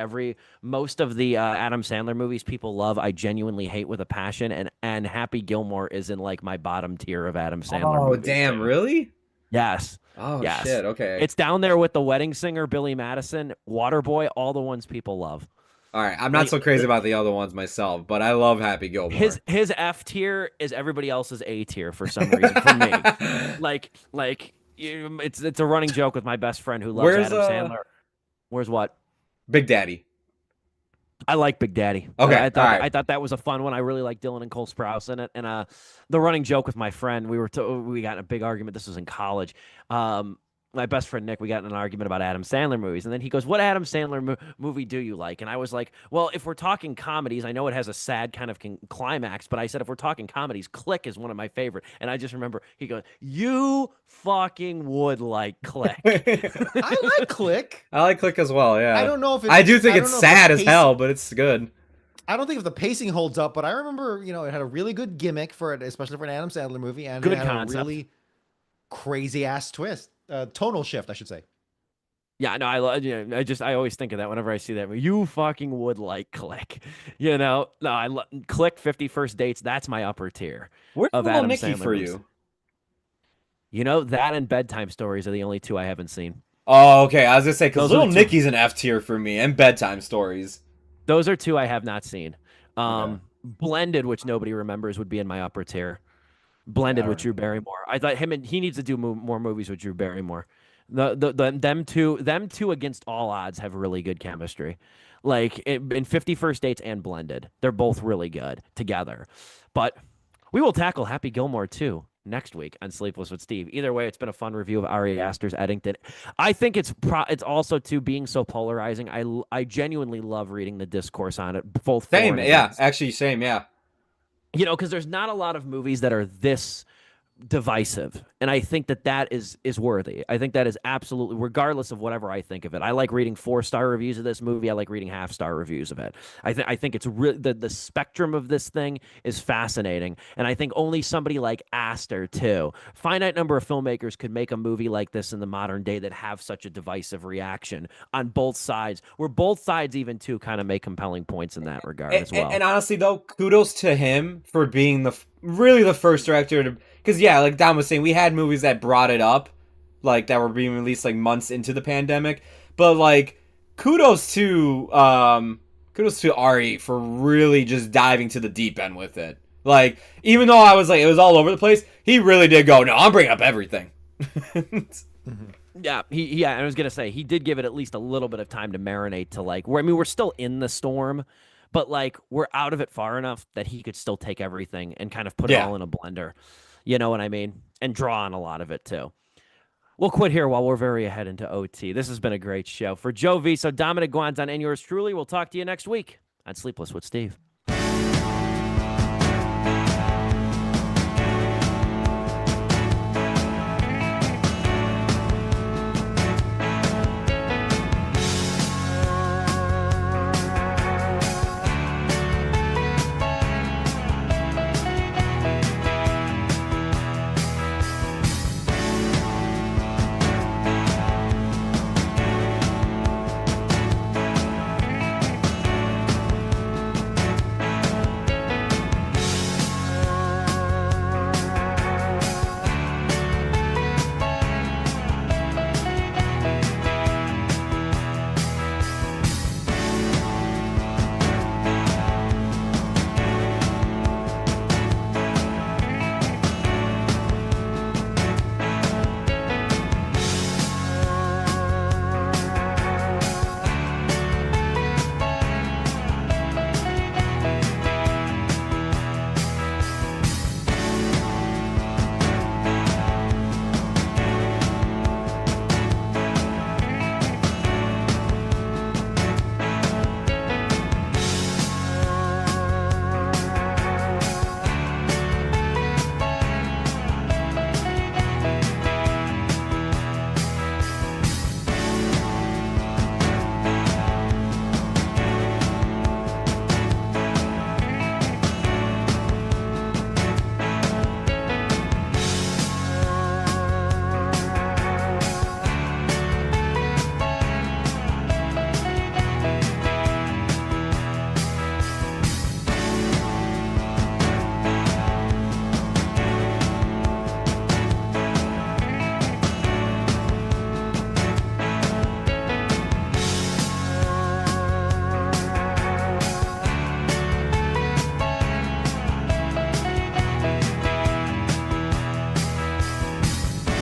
most of the Adam Sandler movies people love, I genuinely hate with a passion, and Happy Gilmore is in like my bottom tier of Adam Sandler. Oh, movies. damn, really? Yes. Oh, Yes. shit, okay. It's down there with The Wedding Singer, Billy Madison, Waterboy, all the ones people love. All right, I'm not so crazy about the other ones myself, but I love Happy Gilmore. His F tier is everybody else's A tier for some reason for me. It's a running joke with my best friend who loves Where's, Adam Sandler. Where's what? Big Daddy. I like Big Daddy. Okay, I thought all right. I thought that was a fun one. I really like Dylan and Cole Sprouse in it. And the running joke with my friend, we got in a big argument. This was in college. My best friend Nick, we got in an argument about Adam Sandler movies, and then he goes, "What Adam Sandler movie do you like?" And I was like, "Well, if we're talking comedies, I know it has a sad kind of climax, but I said if we're talking comedies, Click is one of my favorite." And I just remember he goes, "You fucking would like Click." I like Click. I like Click as well, yeah. I don't know if I do think I it's don't know if sad the as pace- hell, but it's good. I don't think if the pacing holds up, but I remember, it had a really good gimmick for it, especially for an Adam Sandler movie, and Good it had concept. a really crazy ass twist, tonal shift, I should say. Yeah, no, I always think of that whenever I see that movie. You fucking would like Click, No, Click, 50 First Dates. That's my upper tier Where's of Little Adam Nicky Sandler for movies. you? That and Bedtime Stories are the only 2 I haven't seen. Oh, okay. I was gonna say because Those are Little the two. Nicky's an F tier for me, and Bedtime Stories. Those are 2 I have not seen. Okay. Blended, which nobody remembers, would be in my upper tier. Blended Yeah, I with Drew Barrymore. I thought he needs to do more movies with Drew Barrymore. Them two against all odds have really good chemistry. Like in 50 First Dates and Blended, they're both really good together. But we will tackle Happy Gilmore too next week on Sleepless with Steve. Either way, it's been a fun review of Ari Aster's Eddington. I think it's also too being so polarizing. I genuinely love reading the discourse on it, both for Same, and yeah, against. actually, same, yeah. You know, because there's not a lot of movies that are this divisive, and I think that is worthy. I think that is absolutely, regardless of whatever I think of it. I like reading 4-star reviews of this movie. I like reading half-star reviews of it. I think it's really the spectrum of this thing is fascinating, and I think only somebody like Aster too, finite number of filmmakers could make a movie like this in the modern day that have such a divisive reaction on both sides, where both sides even too kind of make compelling points in that regard as well. And honestly, though, kudos to him for being really the first director to, because yeah, like Dom was saying, we had movies that brought it up, like that were being released like months into the pandemic, but like kudos to Ari for really just diving to the deep end with it. Like, even though I was like, it was all over the place, he really did go, no, I'm bringing up everything. Yeah, I was gonna say he did give it at least a little bit of time to marinate to like where, I mean, we're still in the storm, but like we're out of it far enough that he could still take everything and kind of put it all in a blender. You know what I mean? And draw on a lot of it too. We'll quit here while we're very ahead into OT. This has been a great show. For Joe Viso, Dominic Guanzon, and yours truly, we'll talk to you next week on Sleepless with Steve.